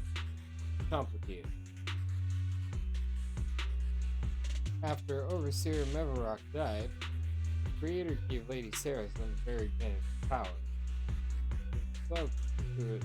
complicated. After Overseer Mevarok died, the creator gave Lady Sarah some very big power. Saw to it.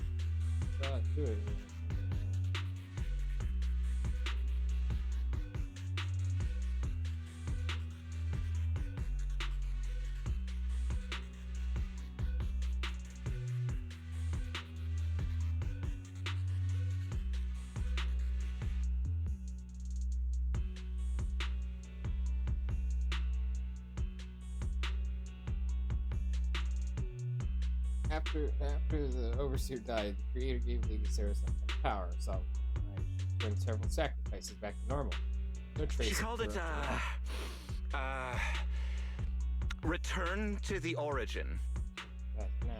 After the Overseer died, the creator gave Lady Sarah some kind of power, so she turned several sacrifices back to normal. No trace. She called it, Return to the Origin. But now.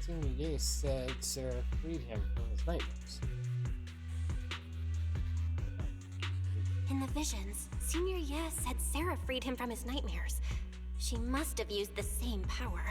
Senior Ye said Sarah freed him from his nightmares. In the visions, Senior Ye said Sarah freed him from his nightmares. She must have used the same power.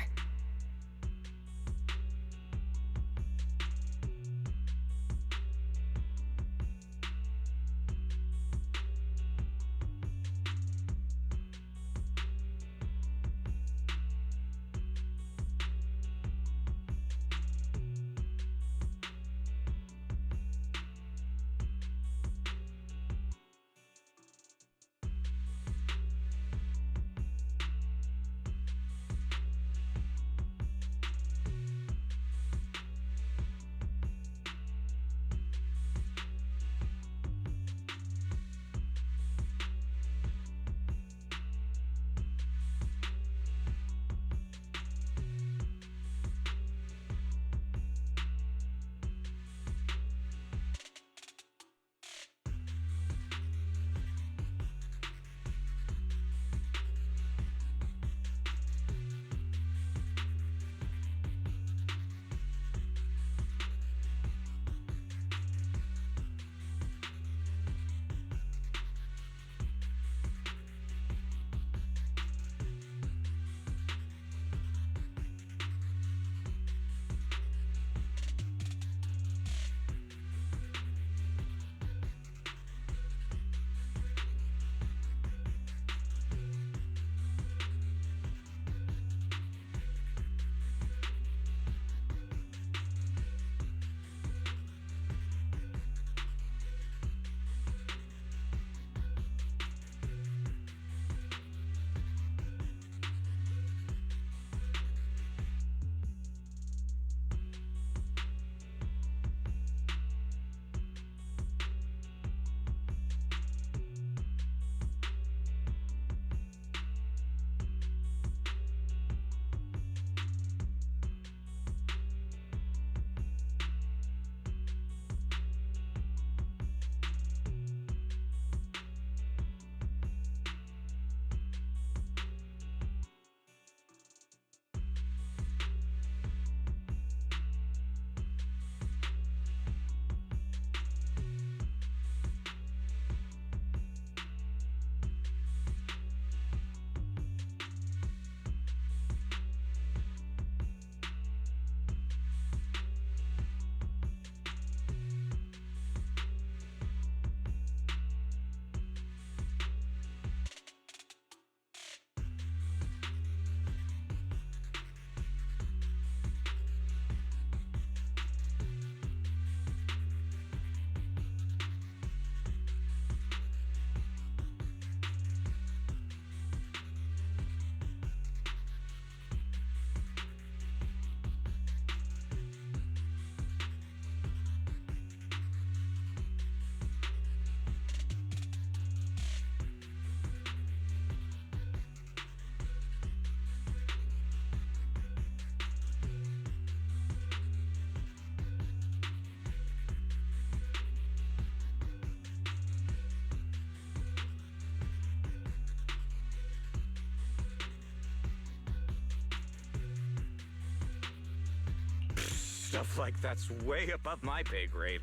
Stuff like that's way above my pay grade.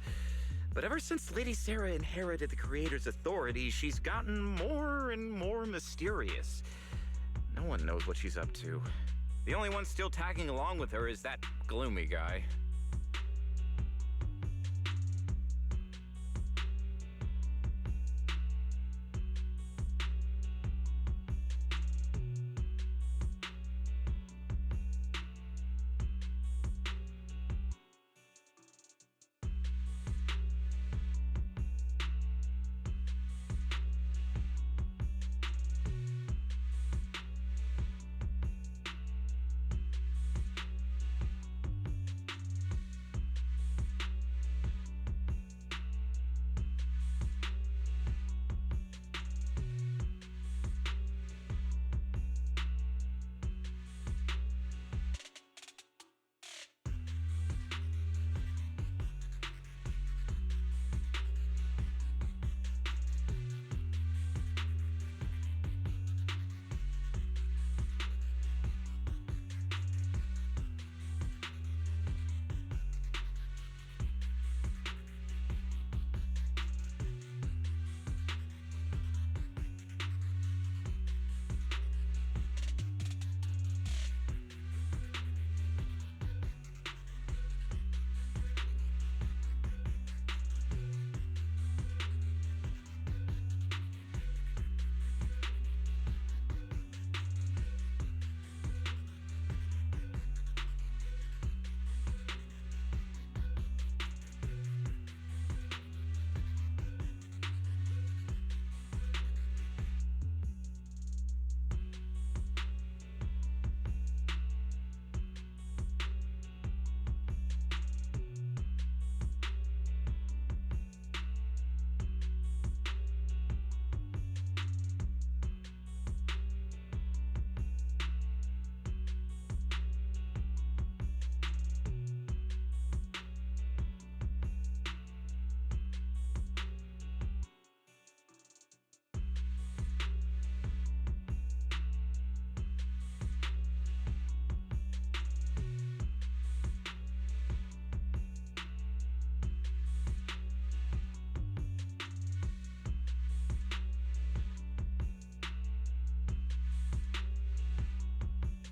But ever since Lady Sarah inherited the creator's authority, she's gotten more and more mysterious. No one knows what she's up to. The only one still tagging along with her is that gloomy guy.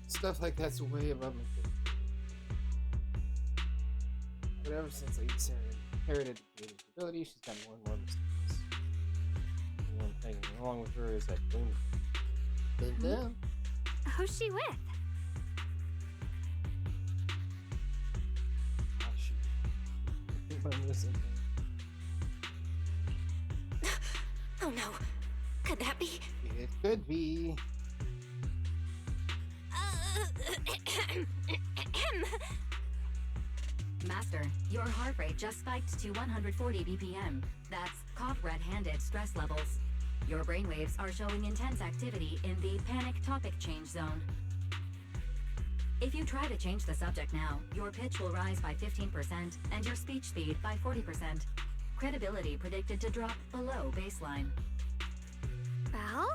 Stuff like that's way above my pay grade. But ever since Lady Sarah inherited the creative ability, she's gotten more and more mysterious. And one thing along with her is that gloomy. Linda? Who's she with? Oh, shoot. I think I'm missing. Oh no. Could that be? It could be. Master, your heart rate just spiked to 140 BPM. That's caught red-handed stress levels. Your brainwaves are showing intense activity in the panic topic change zone. If you try to change the subject now, your pitch will rise by 15% and your speech speed by 40%. Credibility predicted to drop below baseline. Well?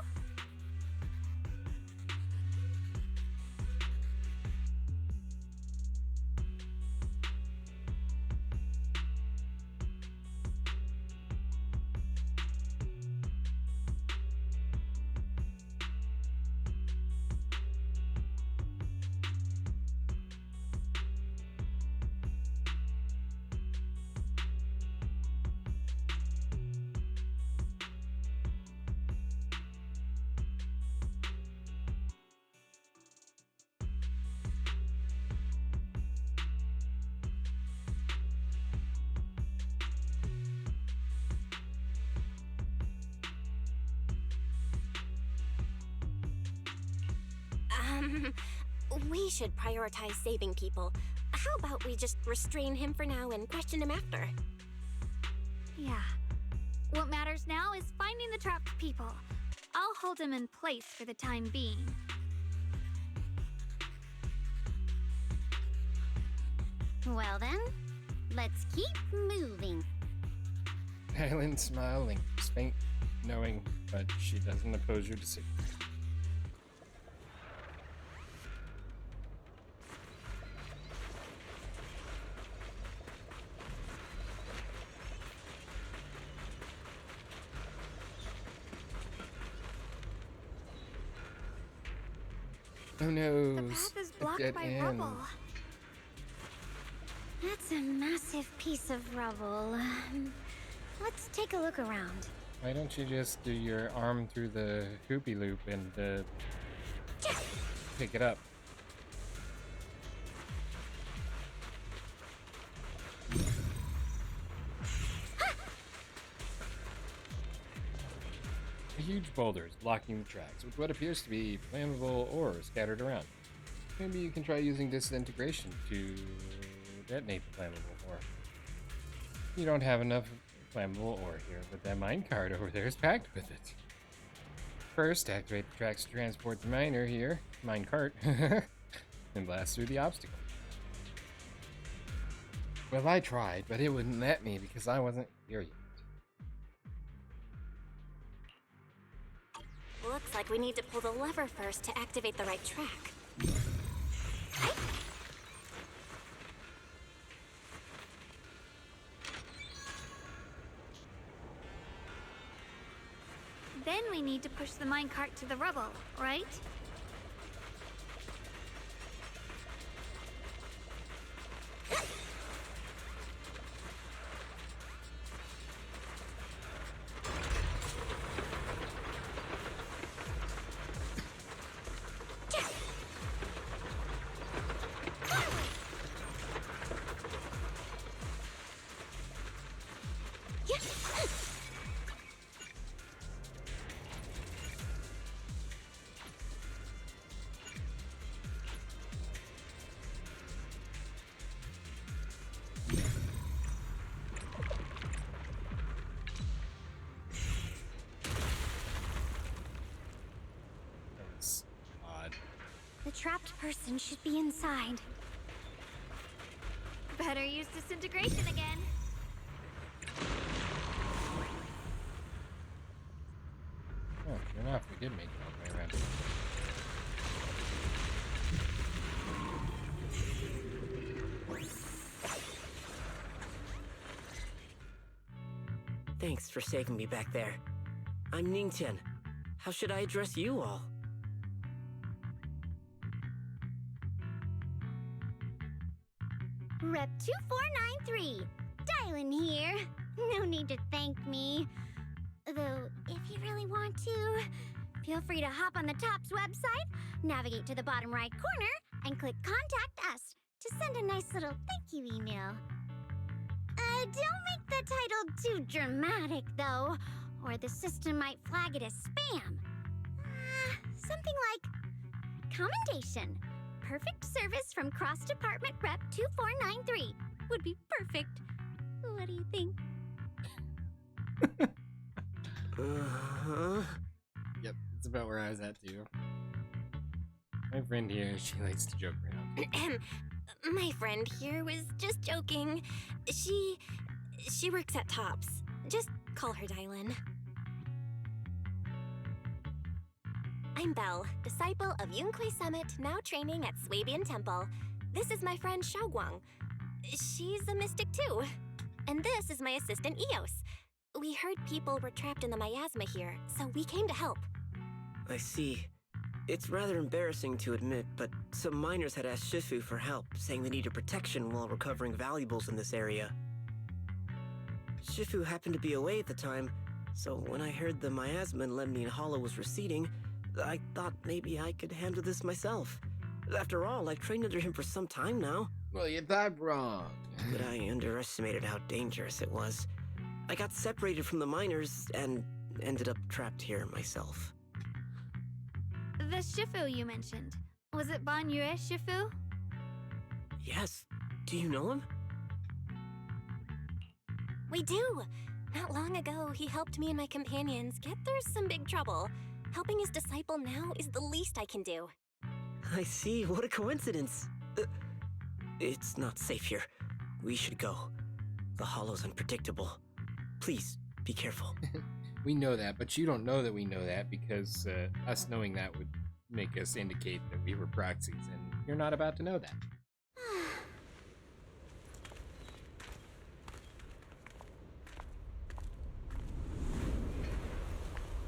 We should prioritize saving people. How about we just restrain him for now and question him after? Yeah. What matters now is finding the trapped people. I'll hold him in place for the time being. Well then, let's keep moving. Helen smiling, faint, knowing, but she doesn't oppose your decision. Oh The no. path is A blocked dead by end. rubble. That's a massive piece of rubble. Let's take a look around. Why don't you just do your arm through the hoopy loop and pick it up? A huge boulder is blocking the tracks with what appears to be flammable ore scattered around. Maybe you can try using disintegration to detonate the flammable ore. You don't have enough flammable ore here, but that minecart over there is packed with it. First, activate the tracks to transport the minecart, and blast through the obstacle. Well, I tried, but it wouldn't let me because I wasn't here yet. Looks like we need to pull the lever first to activate the right track. Then we need to push the minecart to the rubble, right? That's odd. The trapped person should be inside. Better use disintegration again. Oh, sure enough, we did make it all the way around. Thanks for saving me back there. I'm Ningtian. How should I address you all? Rep 2493. Dylan here. No need to thank me. Though, if you really want to, feel free to hop on the TOPS website, navigate to the bottom right corner, and click Contact Us to send a nice little thank you email. Don't make the title too dramatic, though, or the system might flag it as spam. Something like Commendation. Perfect service from Cross Department Rep 2493 would be perfect. What do you think? Yep, that's about where I was at too. My friend here, she likes to joke around. My friend here was just joking. She works at TOPS. Just call her Dylan. I'm Belle, disciple of Yunque Summit, now training at Swabian Temple. This is my friend Xiaoguang. She's a mystic too. And this is my assistant Eos. We heard people were trapped in the miasma here, so we came to help. I see. It's rather embarrassing to admit, but some miners had asked Shifu for help, saying they needed protection while recovering valuables in this area. Shifu happened to be away at the time, so when I heard the miasma in Lemnian Hollow was receding, I thought maybe I could handle this myself. After all, I've trained under him for some time now. Well, you thought wrong. But I underestimated how dangerous it was. I got separated from the miners and ended up trapped here myself. The Shifu you mentioned. Was it Ban Yue Shifu? Yes. Do you know him? We do! Not long ago, he helped me and my companions get through some big trouble. Helping his disciple now is the least I can do. I see. What a coincidence. It's not safe here. We should go. The hollow's unpredictable. Please, be careful. We know that, but you don't know that we know that because us knowing that would make us indicate that we were proxies, and you're not about to know that.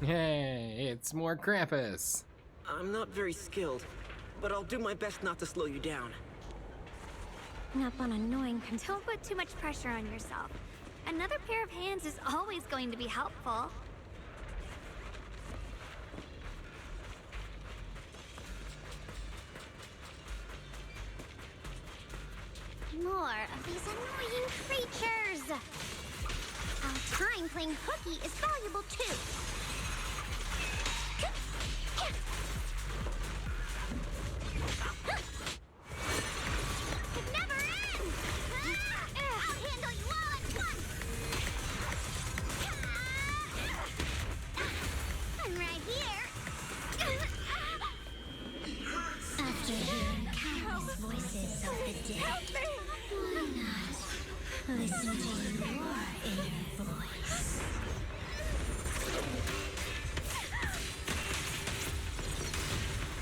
Hey, it's more Krampus. I'm not very skilled. but I'll do my best not to slow you down. Up on annoying. Don't put too much pressure on yourself. Another pair of hands is always going to be helpful. More of these annoying creatures! Our time playing hooky is valuable too. It never ends! I'll handle you all at once! I'm right here! After hearing countless voices of the dead, why not listen to your inner voice?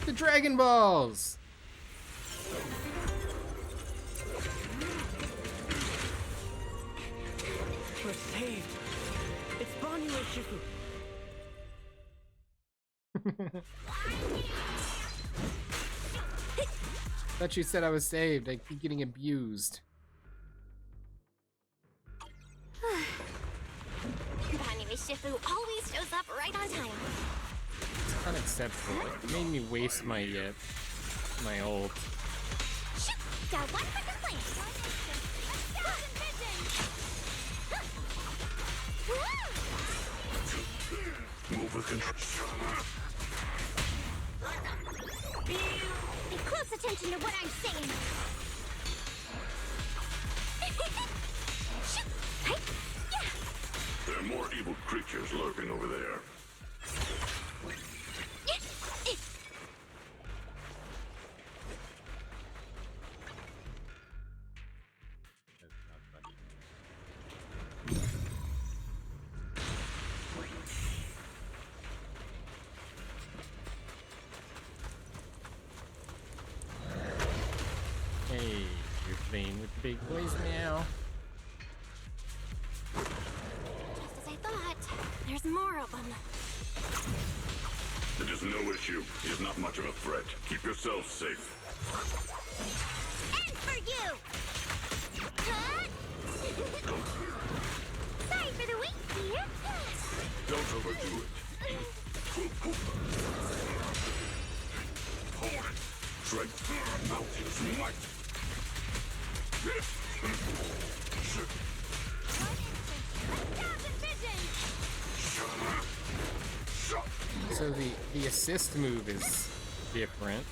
The Dragon Balls! We're saved. It's Banyu and Shifu. Thought you said I was saved. I keep getting abused. Banyu Shifu always shows up right on time. It's unacceptable. It made me waste my ult. Got one quick complaint! Move with control. Pay close attention to what I'm saying! There are more evil creatures lurking over there. Hey, you're playing with the big boys now. Just as I thought, there's more of them. It is no issue. He is not much of a threat. Keep yourself safe. And for you! Huh? Sorry for the wait, dear. Don't overdo it. Hold it. Strength. Mountain's might. So the assist move is different.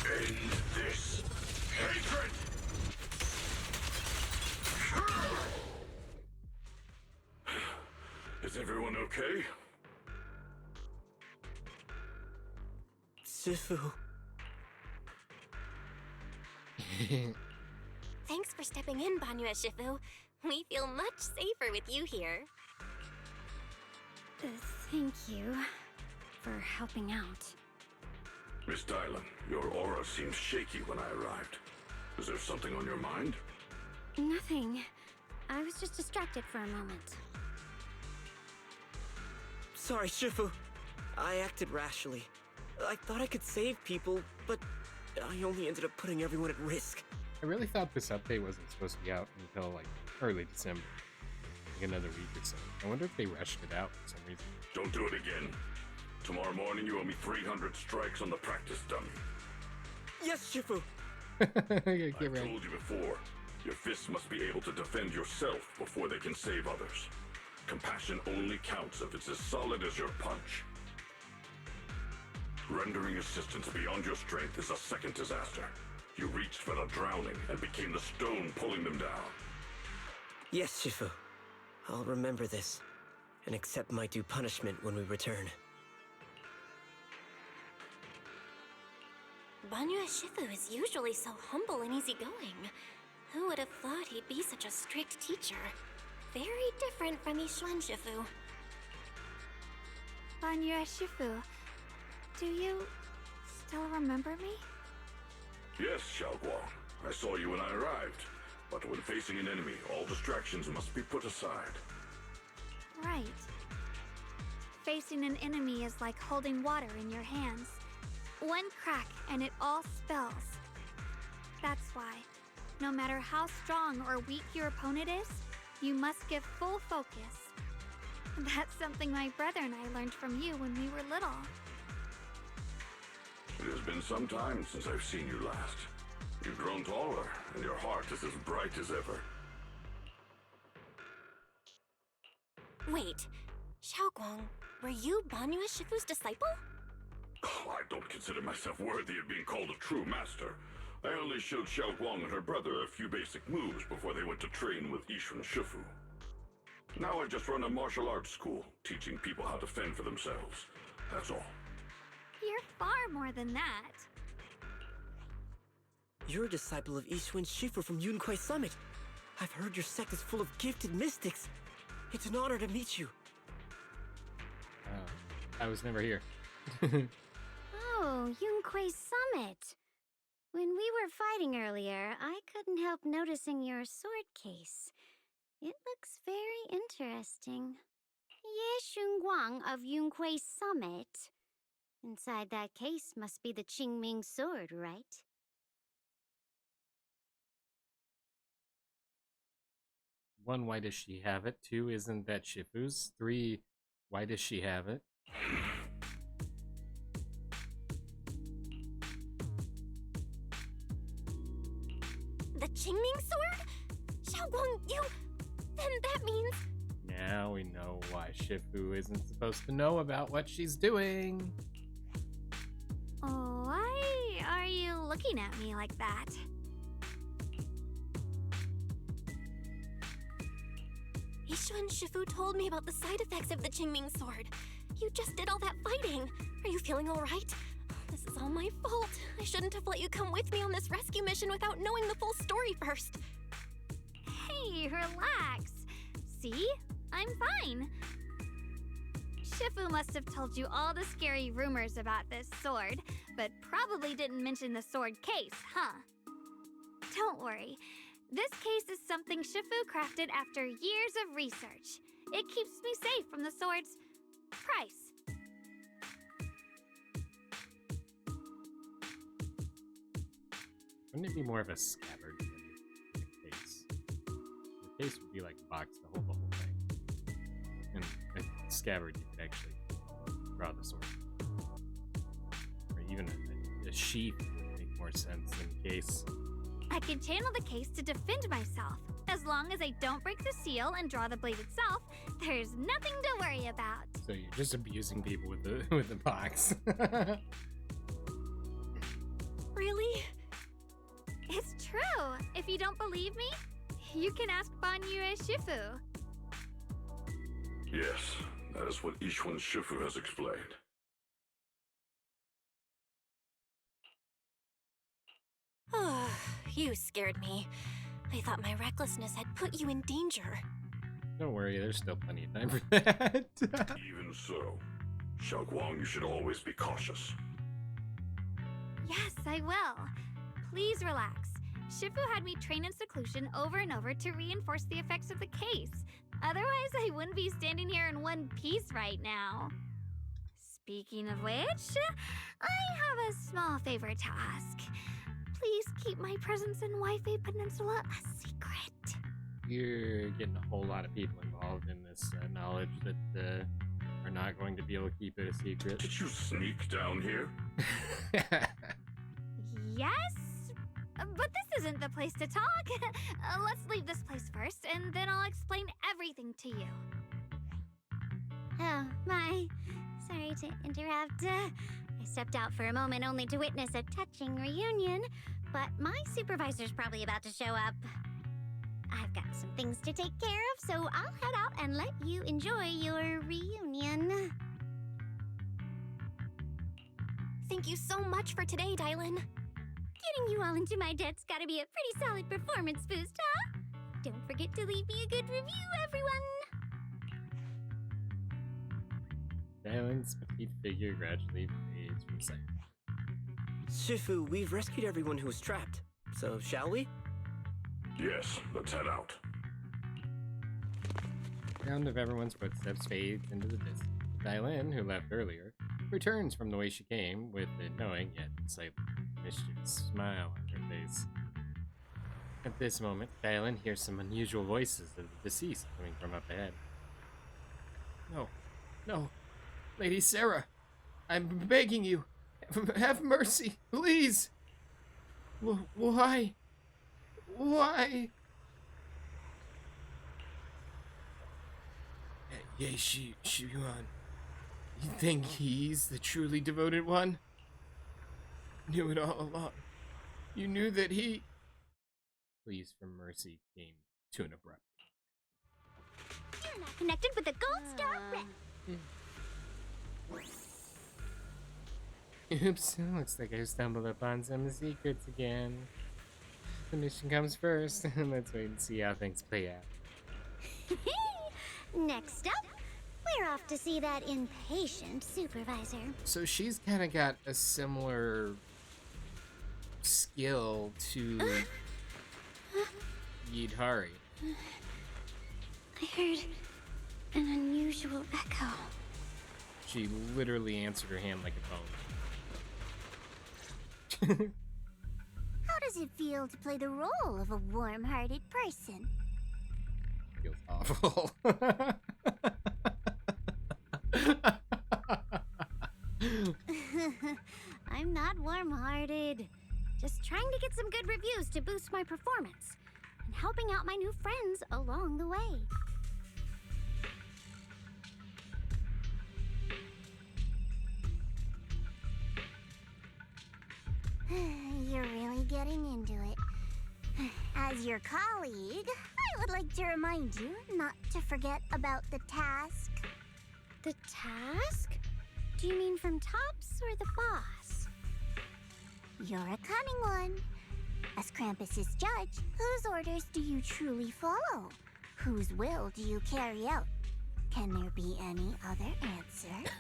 End this hatred. Is everyone okay? Shifu. Thanks for stepping in, Banyu Shifu. We feel much safer with you here. Thank you for helping out. Miss Dylan, your aura seemed shaky when I arrived. Is there something on your mind? Nothing. I was just distracted for a moment. Sorry, Shifu. I acted rashly. I thought I could save people, but I only ended up putting everyone at risk. I really thought this update wasn't supposed to be out until like early December. Like another week or so. I wonder if they rushed it out for some reason. Don't do it again. Tomorrow morning you owe me 300 strikes on the practice dummy. Yes, Shifu! I I've told you before, your fists must be able to defend yourself before they can save others. Compassion only counts if it's as solid as your punch. Rendering assistance beyond your strength is a second disaster. You reached for the drowning and became the stone pulling them down. Yes, Shifu. I'll remember this, and accept my due punishment when we return. Banyu Shifu is usually so humble and easygoing. Who would have thought he'd be such a strict teacher? Very different from Yishuan Shifu. Banyu Shifu, do you still remember me? Yes, Xiaoguang. I saw you when I arrived. But when facing an enemy, all distractions must be put aside. Right. facing an enemy is like holding water in your hands. One crack and it all spills. That's why, no matter how strong or weak your opponent is, you must give full focus. That's something my brother and I learned from you when we were little. It has been some time since I've seen you last. You've grown taller, and your heart is as bright as ever. Wait, Xiaoguang, were you Banyue Shifu's disciple? Oh, I don't consider myself worthy of being called a true master. I only showed Xiaoguang and her brother a few basic moves before they went to train with Yishun Shifu. Now I just run a martial arts school, teaching people how to fend for themselves. That's all. You're far more than that. You're a disciple of Yishun Shifu from Yunquai Summit. I've heard your sect is full of gifted mystics. It's an honor to meet you. I was never here. Oh, Yunquai Summit. When we were fighting earlier, I couldn't help noticing your sword case. It looks very interesting. Ye Shunguang of Yunquai Summit. Inside that case must be the Qingming sword, right? One, why does she have it? Two, isn't that Shifu's? Three, why does she have it? The Qingming sword? Xiaoguang, you... Then that means... Now we know why Shifu isn't supposed to know about what she's doing. Why are you looking at me like that? Yishun Shifu told me about the side effects of the Qingming sword. You just did all that fighting. Are you feeling all right? This is all my fault. I shouldn't have let you come with me on this rescue mission without knowing the full story first. Hey, relax. See? I'm fine. Shifu must have told you all the scary rumors about this sword, but probably didn't mention the sword case, huh? Don't worry. This case is something Shifu crafted after years of research. It keeps me safe from the sword's price. Wouldn't it be more of a scabbard than a case? The case would be like a box to hold the whole thing. And a scabbard, you could actually draw the sword. Or even a sheath would make more sense than a case. I can channel the case to defend myself. As long as I don't break the seal and draw the blade itself, there's nothing to worry about. So you're just abusing people with the with the box. Really? It's true. If you don't believe me, you can ask Banyue Shifu. Yes, that is what Yishun Shifu has explained. Oh, you scared me. I thought my recklessness had put you in danger. Don't worry, there's still plenty of time for that. Even so, Xiaoguang, you should always be cautious. Yes, I will. Please relax. Shifu had me train in seclusion over and over to reinforce the effects of the case. Otherwise, I wouldn't be standing here in one piece right now. Speaking of which, I have a small favor to ask. Please keep my presence in Wi-Fi Peninsula a secret. You're getting a whole lot of people involved in this knowledge that are not going to be able to keep it a secret. Did you sneak down here? Yes? But this isn't the place to talk. Let's leave this place first, and then I'll explain everything to you. Oh, my. Sorry to interrupt. I stepped out for a moment only to witness a touching reunion, but my supervisor's probably about to show up. I've got some things to take care of, so I'll head out and let you enjoy your reunion. Thank you so much for today, Dylan. Getting you all into my debt's gotta be a pretty solid performance boost, huh? Don't forget to leave me a good review, everyone! Dylan's petite figure gradually fades from sight. Shifu, we've rescued everyone who was trapped. So, shall we? Yes, let's head out. Sound of everyone's footsteps fades into the distance. Dylan, who left earlier, returns from the way she came with a knowing yet slightly mischievous smile on her face. At this moment, Dylan hears some unusual voices of the deceased coming from up ahead. No, no, Lady Sarah, I'm begging you, have mercy, please. Why? Why? Yeshi Shiyuan, you think he's the truly devoted one? Knew it all along. You knew that he... Pleas for mercy came to an abrupt. You're not connected with the Gold Star Rail. Oops, looks like I stumbled upon some secrets again. The mission comes first. Let's wait and see how things play out. Next up, we're off to see that impatient supervisor. So she's kind of got a similar skill to Yidhari. I heard an unusual echo. She literally answered her hand like a phone. How does it feel to play the role of a warm-hearted person? Feels awful. I'm not warm-hearted. Just trying to get some good reviews to boost my performance and helping out my new friends along the way. You're really getting into it. As your colleague, I would like to remind you not to forget about the task. The task? Do you mean from Tops or the boss? You're a cunning one. As Krampus's judge, whose orders do you truly follow? Whose will do you carry out? Can there be any other answer?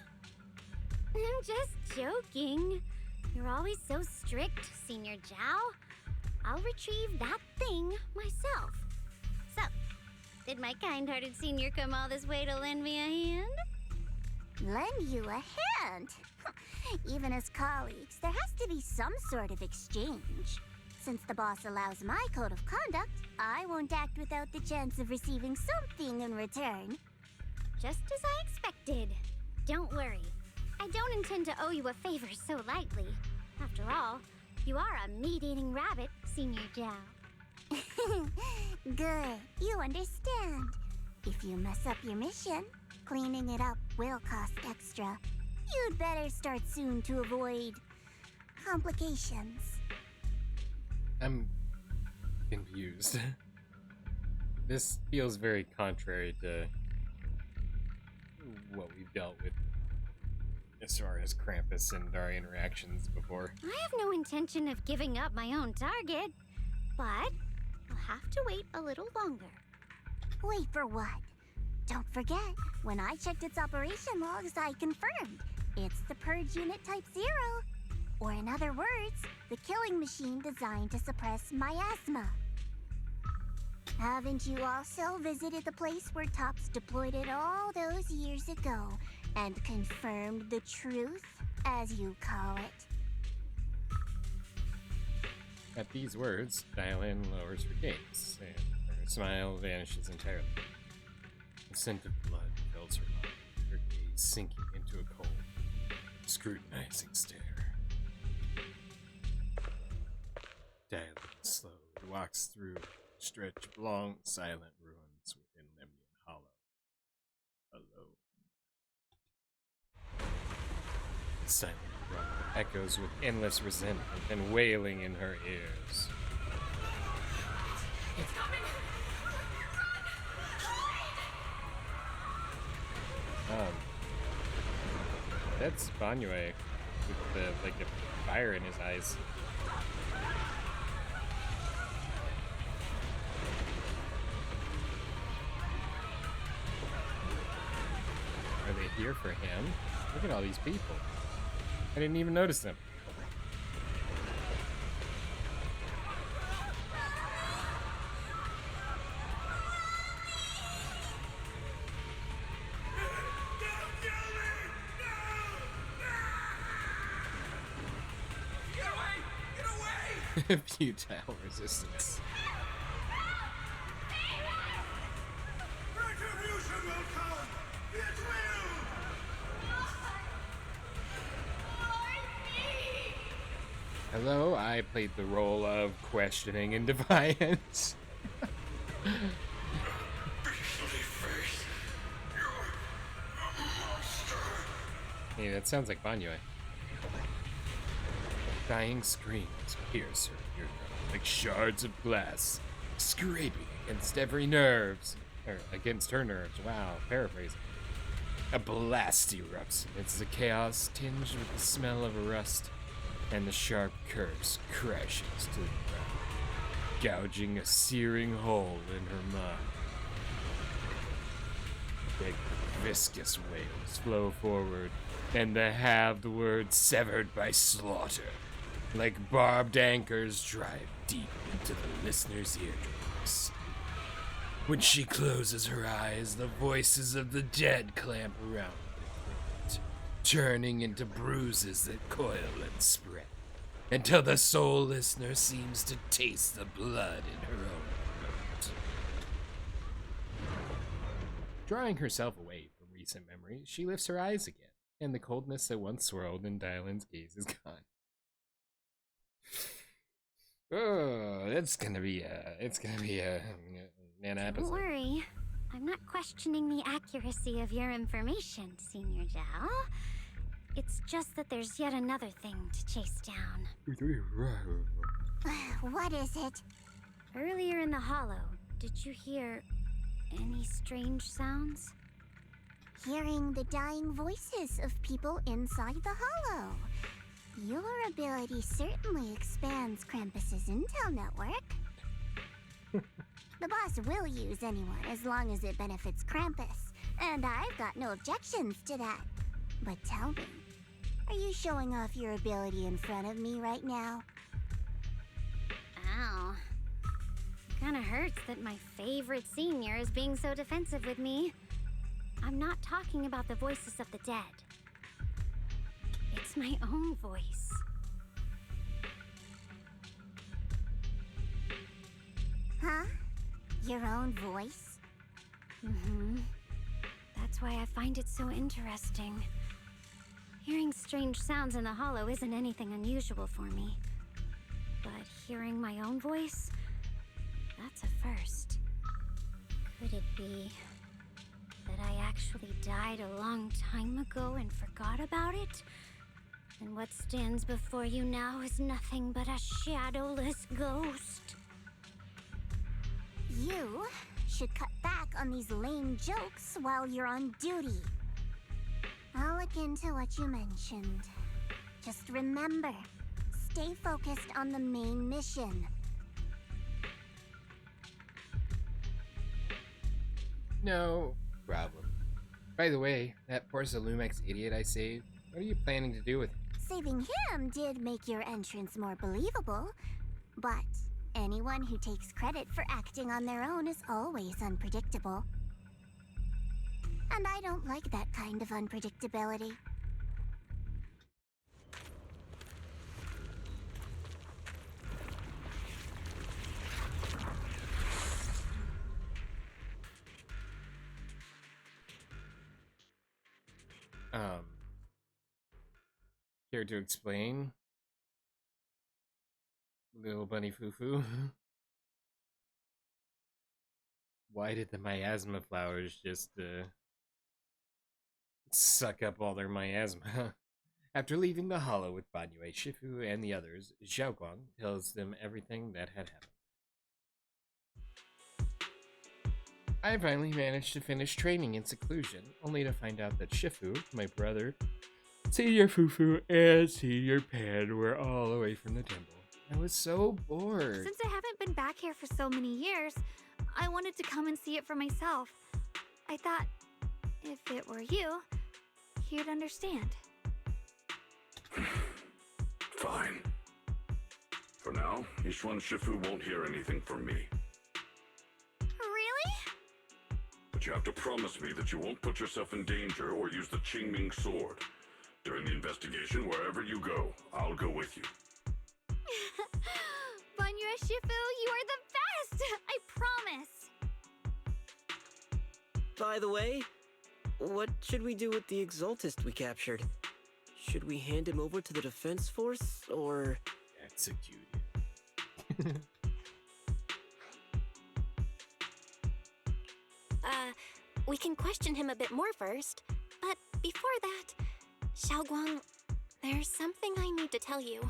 I'm just joking. You're always so strict, Senior Zhao. I'll retrieve that thing myself. So, did my kind-hearted senior come all this way to lend me a hand? Lend you a hand? Even as colleagues, there has to be some sort of exchange. Since the boss allows my code of conduct, I won't act without the chance of receiving something in return. Just as I expected. Don't worry. I don't intend to owe you a favor so lightly. After all, you are a meat-eating rabbit, Senior Zhao. Good, you understand. If you mess up your mission, cleaning it up will cost extra. You'd better start soon to avoid complications. I'm confused. This feels very contrary to what we've dealt with as far as Krampus and our interactions before. I have no intention of giving up my own target, but I'll have to wait a little longer. Wait for what? Don't forget, when I checked its operation logs, I confirmed. It's the Purge Unit Type 0. Or in other words, the killing machine designed to suppress miasma. Haven't you also visited the place where Tops deployed it all those years ago and confirmed the truth, as you call it? At these words, Dylan lowers her gaze, and her smile vanishes entirely. The scent of blood fills her mind, her gaze sinking into a cold, scrutinizing stare. Dylan slowly walks through a stretch of long, silent ruins within Lemnian Hollow. Alone. The silent rumble echoes with endless resentment and wailing in her ears. It's coming! That's Banyue with the fire in his eyes. Are they here for him? Look at all these people. I didn't even notice them. futile resistance. Retribution will come! It will! Hello, I played the role of questioning and defiance. Hey, that sounds like Banyue. Dying screams pierce her eardrum like shards of glass, scraping against every nerves. Or against her nerves. Wow, paraphrasing. A blast erupts amidst the chaos tinged with the smell of rust, and the sharp curse crashes to the ground, gouging a searing hole in her mind. Big, viscous waves flow forward, and the halved words severed by slaughter, like barbed anchors, drive deep into the listener's eardrums. When she closes her eyes, the voices of the dead clamp around her throat, turning into bruises that coil and spread, until the soul listener seems to taste the blood in her own throat. Drawing herself away from recent memories, she lifts her eyes again, and the coldness that once swirled in Dylan's gaze is gone. Oh, it's gonna be an episode. Don't worry. I'm not questioning the accuracy of your information, Senior Zhao. It's just that there's yet another thing to chase down. What is it? Earlier in the hollow, did you hear any strange sounds? Hearing the dying voices of people inside the hollow. Your ability certainly expands Krampus's intel network. The boss will use anyone as long as it benefits Krampus, and I've got no objections to that. But tell me, are you showing off your ability in front of me right now? Ow. Kinda hurts that my favorite senior is being so defensive with me. I'm not talking about the voices of the dead. It's my own voice. Huh? Your own voice? Mm-hmm. That's why I find it so interesting. Hearing strange sounds in the hollow isn't anything unusual for me. But hearing my own voice, that's a first. Could it be that I actually died a long time ago and forgot about it? And what stands before you now is nothing but a shadowless ghost. You should cut back on these lame jokes while you're on duty. I'll look into what you mentioned. Just remember, stay focused on the main mission. No problem. By the way, that Forza Lumex idiot I saved, what are you planning to do with it? Saving him did make your entrance more believable, but anyone who takes credit for acting on their own is always unpredictable. And I don't like that kind of unpredictability. Care to explain? Little bunny foo-foo? Why did the miasma flowers just, suck up all their miasma? After leaving the hollow with Banyue, Shifu, and the others, Xiaoguang tells them everything that had happened. I finally managed to finish training in seclusion, only to find out that Shifu, my brother, Senior Fufu, and Senior Pan were all away from the temple. I was so bored. Since I haven't been back here for so many years, I wanted to come and see it for myself. I thought, if it were you, you'd understand. Fine. For now, Yishuan Shifu won't hear anything from me. Really? But you have to promise me that you won't put yourself in danger or use the Qingming sword. During the investigation, wherever you go, I'll go with you. Shifu, you are the best! I promise! By the way, what should we do with the Exaltist we captured? Should we hand him over to the defense force, or... Execute him. We can question him a bit more first. But before that, Xiaoguang, there's something I need to tell you.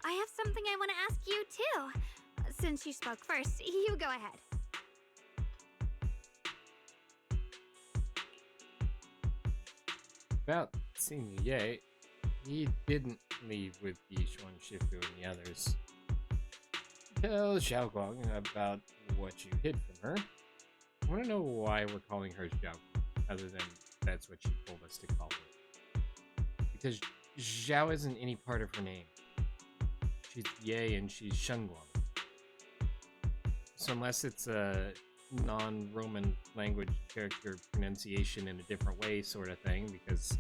I have something I want to ask you, too. Since you spoke first, you go ahead. About seeing Ye, he didn't leave with Yishuan Shifu and the others. Tell Xiaoguang about what you hid from her. I want to know why we're calling her Xiaoguang, other than that's what she told us to call her. Because Xiao isn't any part of her name. She's Ye and she's Shengguang. So unless it's a non-Roman language character pronunciation in a different way sort of thing, because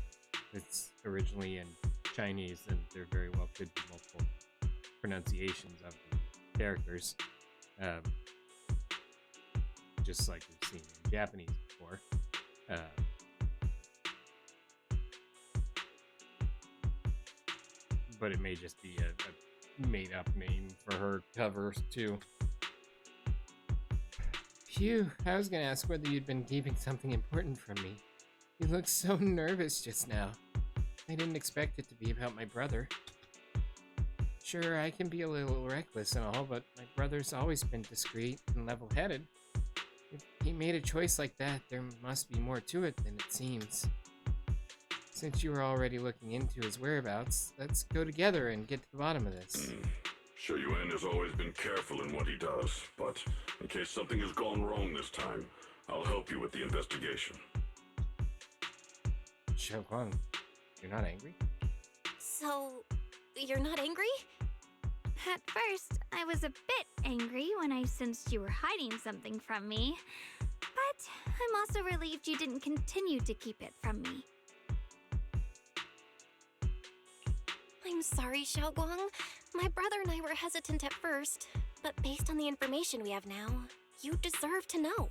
it's originally in Chinese and there very well could be multiple pronunciations of the characters, just like we've seen in Japanese before. But it may just be a made-up name for her cover too. Phew, I was gonna ask whether you'd been keeping something important from me. You look so nervous just now. I didn't expect it to be about my brother. Sure, I can be a little reckless and all, but my brother's always been discreet and level-headed. If he made a choice like that, there must be more to it than it seems. Since you were already looking into his whereabouts, let's go together and get to the bottom of this. Shou Yuan has always been careful in what he does, but in case something has gone wrong this time, I'll help you with the investigation. Xiaoguang, you're not angry? So, you're not angry? At first, I was a bit angry when I sensed you were hiding something from me. But I'm also relieved you didn't continue to keep it from me. I'm sorry, Xiaoguang. My brother and I were hesitant at first, but based on the information we have now, you deserve to know.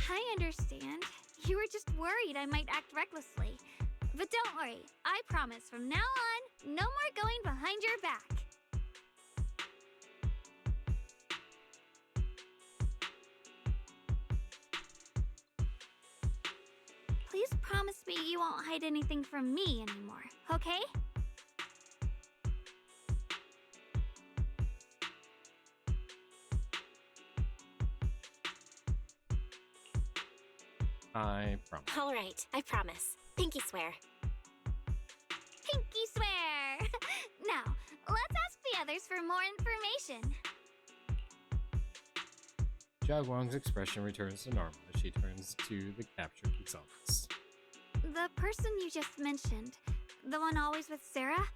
I understand. You were just worried I might act recklessly. But don't worry, I promise from now on, no more going behind your back. Please promise me you won't hide anything from me anymore, okay? I promise. All right, I promise. Pinky swear. Pinky swear! Now, let's ask the others for more information. Xiaoguang's expression returns to normal as she turns to the captured Exaltist. The person you just mentioned, the one always with Sarah,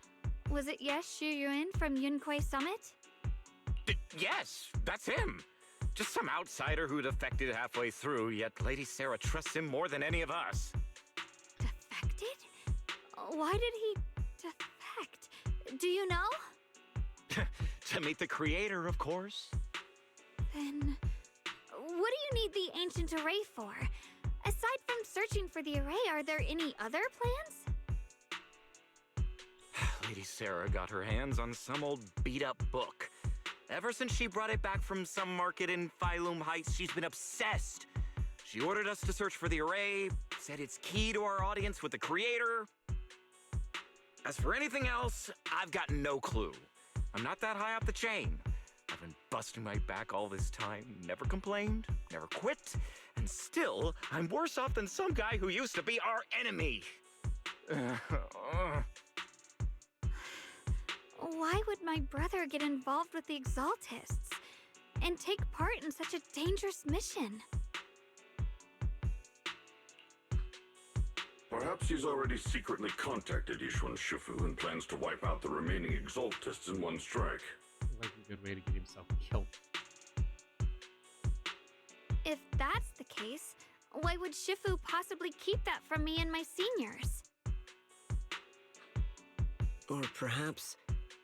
was it Shou Yuan from Yunquei Summit? Yes, that's him. Just some outsider who defected halfway through, yet Lady Sarah trusts him more than any of us. Defected? Why did he defect? Do you know? To meet the creator, of course. Then, what do you need the ancient array for? Aside from searching for the array, are there any other plans? Lady Sarah got her hands on some old beat-up book. Ever since she brought it back from some market in Phylum Heights, she's been obsessed. She ordered us to search for the array, said it's key to our audience with the creator. As for anything else, I've got no clue. I'm not that high up the chain. I've been busting my back all this time, never complained, never quit, and still, I'm worse off than some guy who used to be our enemy. Why would my brother get involved with the Exaltists and take part in such a dangerous mission? Perhaps he's already secretly contacted Yishuan Shifu and plans to wipe out the remaining Exaltists in one strike. Like a good way to get himself killed. If that's the case, why would Shifu possibly keep that from me and my seniors? Or perhaps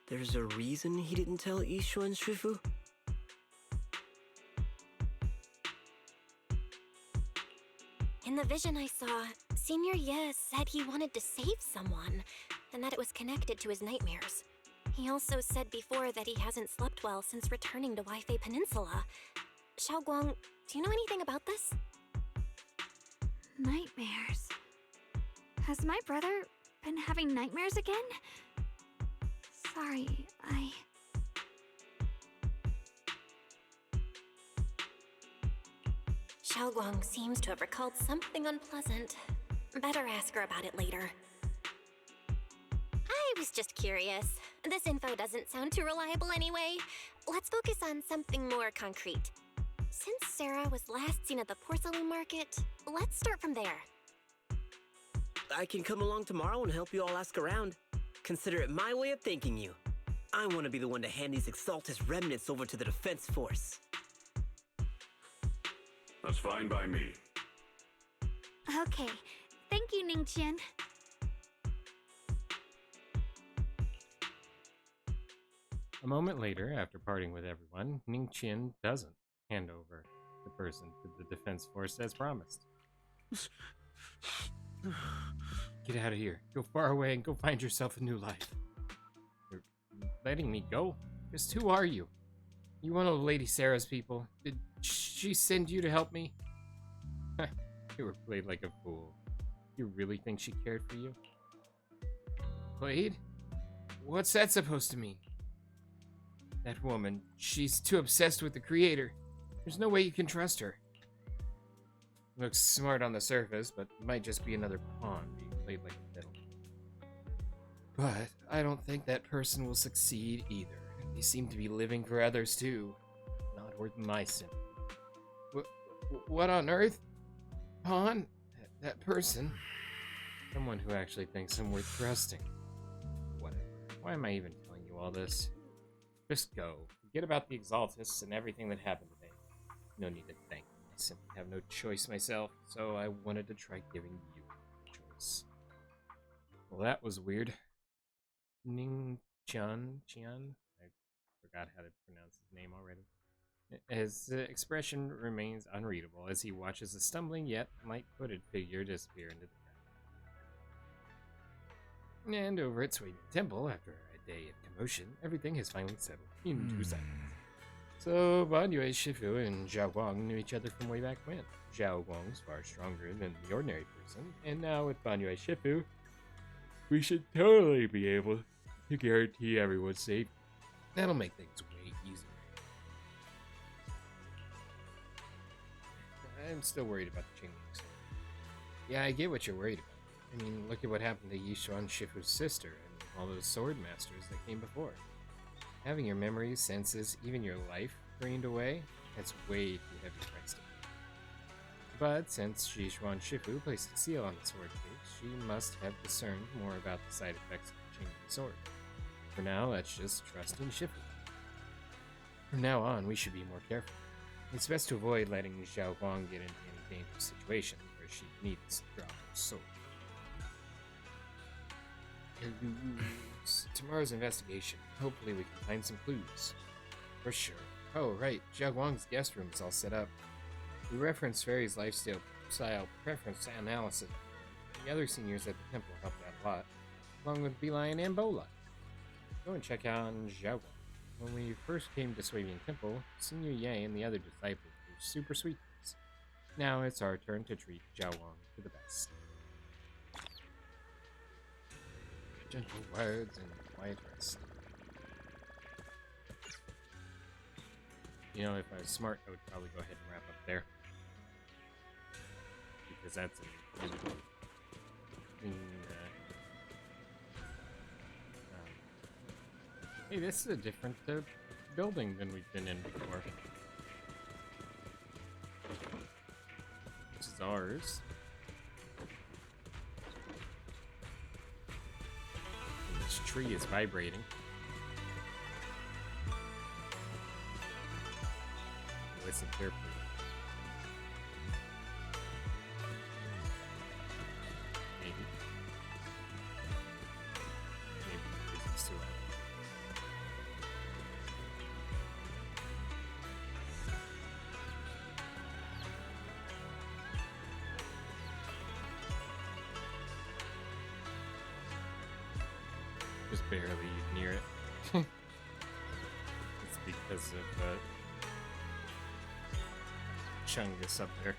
there's a reason he didn't tell Ishu and Shifu? In the vision I saw, Senior Ye said he wanted to save someone, and that it was connected to his nightmares. He also said before that he hasn't slept well since returning to Waifei Peninsula. Xiaoguang, do you know anything about this? Nightmares. Has my brother been having nightmares again? Sorry, Xiaoguang seems to have recalled something unpleasant. Better ask her about it later. I was just curious. This info doesn't sound too reliable anyway. Let's focus on something more concrete. Since Sarah was last seen at the porcelain market, let's start from there. I can come along tomorrow and help you all ask around. Consider it my way of thanking you. I want to be the one to hand these Exaltus remnants over to the defense force. That's fine by me. Okay. Thank you, Ningqian. A moment later, after parting with everyone, Ningqian doesn't hand over the person to the defense force as promised. Get out of here. Go far away and go find yourself a new life. You're letting me go? Just who are you? You one of Lady Sarah's people? Did she send you to help me? You were played like a fool. You really think she cared for you? Played? What's that supposed to mean? That woman, she's too obsessed with the creator. There's no way you can trust her. Looks smart on the surface, but might just be another pawn being played like a fiddle. But I don't think that person will succeed either. They seem to be living for others too. Not worth my sympathy. What on earth? Pawn? That person? Someone who actually thinks I'm worth trusting. Whatever. Why am I even telling you all this? Just go. Forget about the Exaltus and everything that happened today. No need to thank me. I simply have no choice myself, so I wanted to try giving you a choice. Well, that was weird. Qian? I forgot how to pronounce his name already. His expression remains unreadable as he watches a stumbling yet light-footed figure disappear into the crowd. And over at Swaden Temple, after a day of commotion, everything has finally settled into silence. So, Banyue, Shifu, and Zhao Guang knew each other from way back when. Zhao Guang's far stronger than the ordinary person, and now with Banyue Shifu, we should totally be able to guarantee everyone's safety. That'll make things way easier. I'm still worried about the changing sword. Yeah, I get what you're worried about. I mean, look at what happened to Yishuan Shifu's sister and all those sword masters that came before. Having your memories, senses, even your life drained away, that's way too heavy a price to pay. But since Yishuan Shifu placed a seal on the sword case, she must have discerned more about the side effects of the changing sword. For now, let's just trust in Shifu. From now on, we should be more careful. It's best to avoid letting Zhao Guang get into any dangerous situation where she needs to drop her sword. Tomorrow's investigation. Hopefully we can find some clues. For sure. Oh, right. Zhao Guang's guest room is all set up. We referenced Fairy's lifestyle preference analysis. The other seniors at the temple helped out a lot, along with Beeline and Bola. Go and check out Zhao Guang. When we first came to Swabian Temple, Senior Ye and the other disciples were super sweet to us. Now it's our turn to treat Zhao Guang to the best. Gentle words and quiet rest. You know, if I was smart, I would probably go ahead and wrap up there. Because that's a hey, this is a different building than we've been in before. This is ours. And this tree is vibrating. Listen carefully. Maybe. Maybe it is used to it. Just barely near it. It's because of Chungus up there.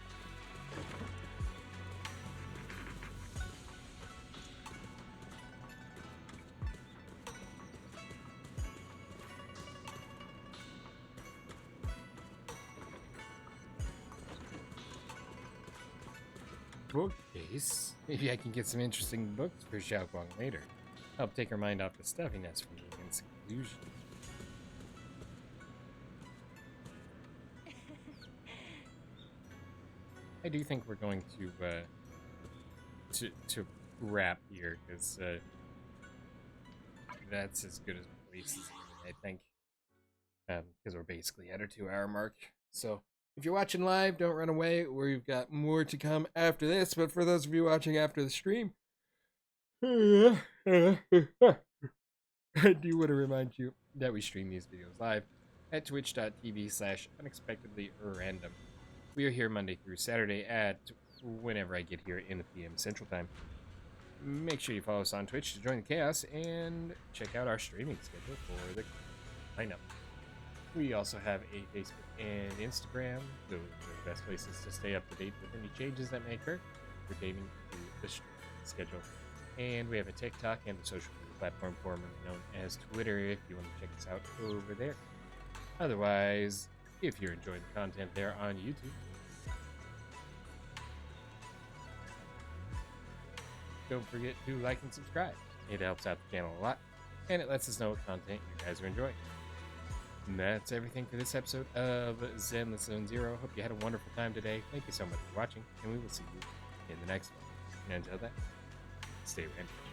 Bookcase. Maybe I can get some interesting books for Xiaoguang later. Help take her mind off the stuffiness from being in seclusion. I do think we're going to wrap here because that's as good as a place as I think, because we're basically at our 2-hour mark. So if you're watching live, don't run away. We've got more to come after this. But for those of you watching after the stream, I do want to remind you that we stream these videos live at twitch.tv/unexpectedlyrandom. We are here Monday through Saturday at whenever I get here in the PM Central Time. Make sure you follow us on Twitch to join the chaos and check out our streaming schedule for the lineup. We also have a Facebook and Instagram. Those are the best places to stay up to date with any changes that may occur pertaining to the streaming schedule. And we have a TikTok and a social media platform formerly known as Twitter if you want to check us out over there. Otherwise, if you're enjoying the content there on YouTube, don't forget to like and subscribe. It helps out the channel a lot, and it lets us know what content you guys are enjoying. And that's everything for this episode of Zenless Zone Zero. Hope you had a wonderful time today. Thank you so much for watching, and we will see you in the next one. And until then, stay random.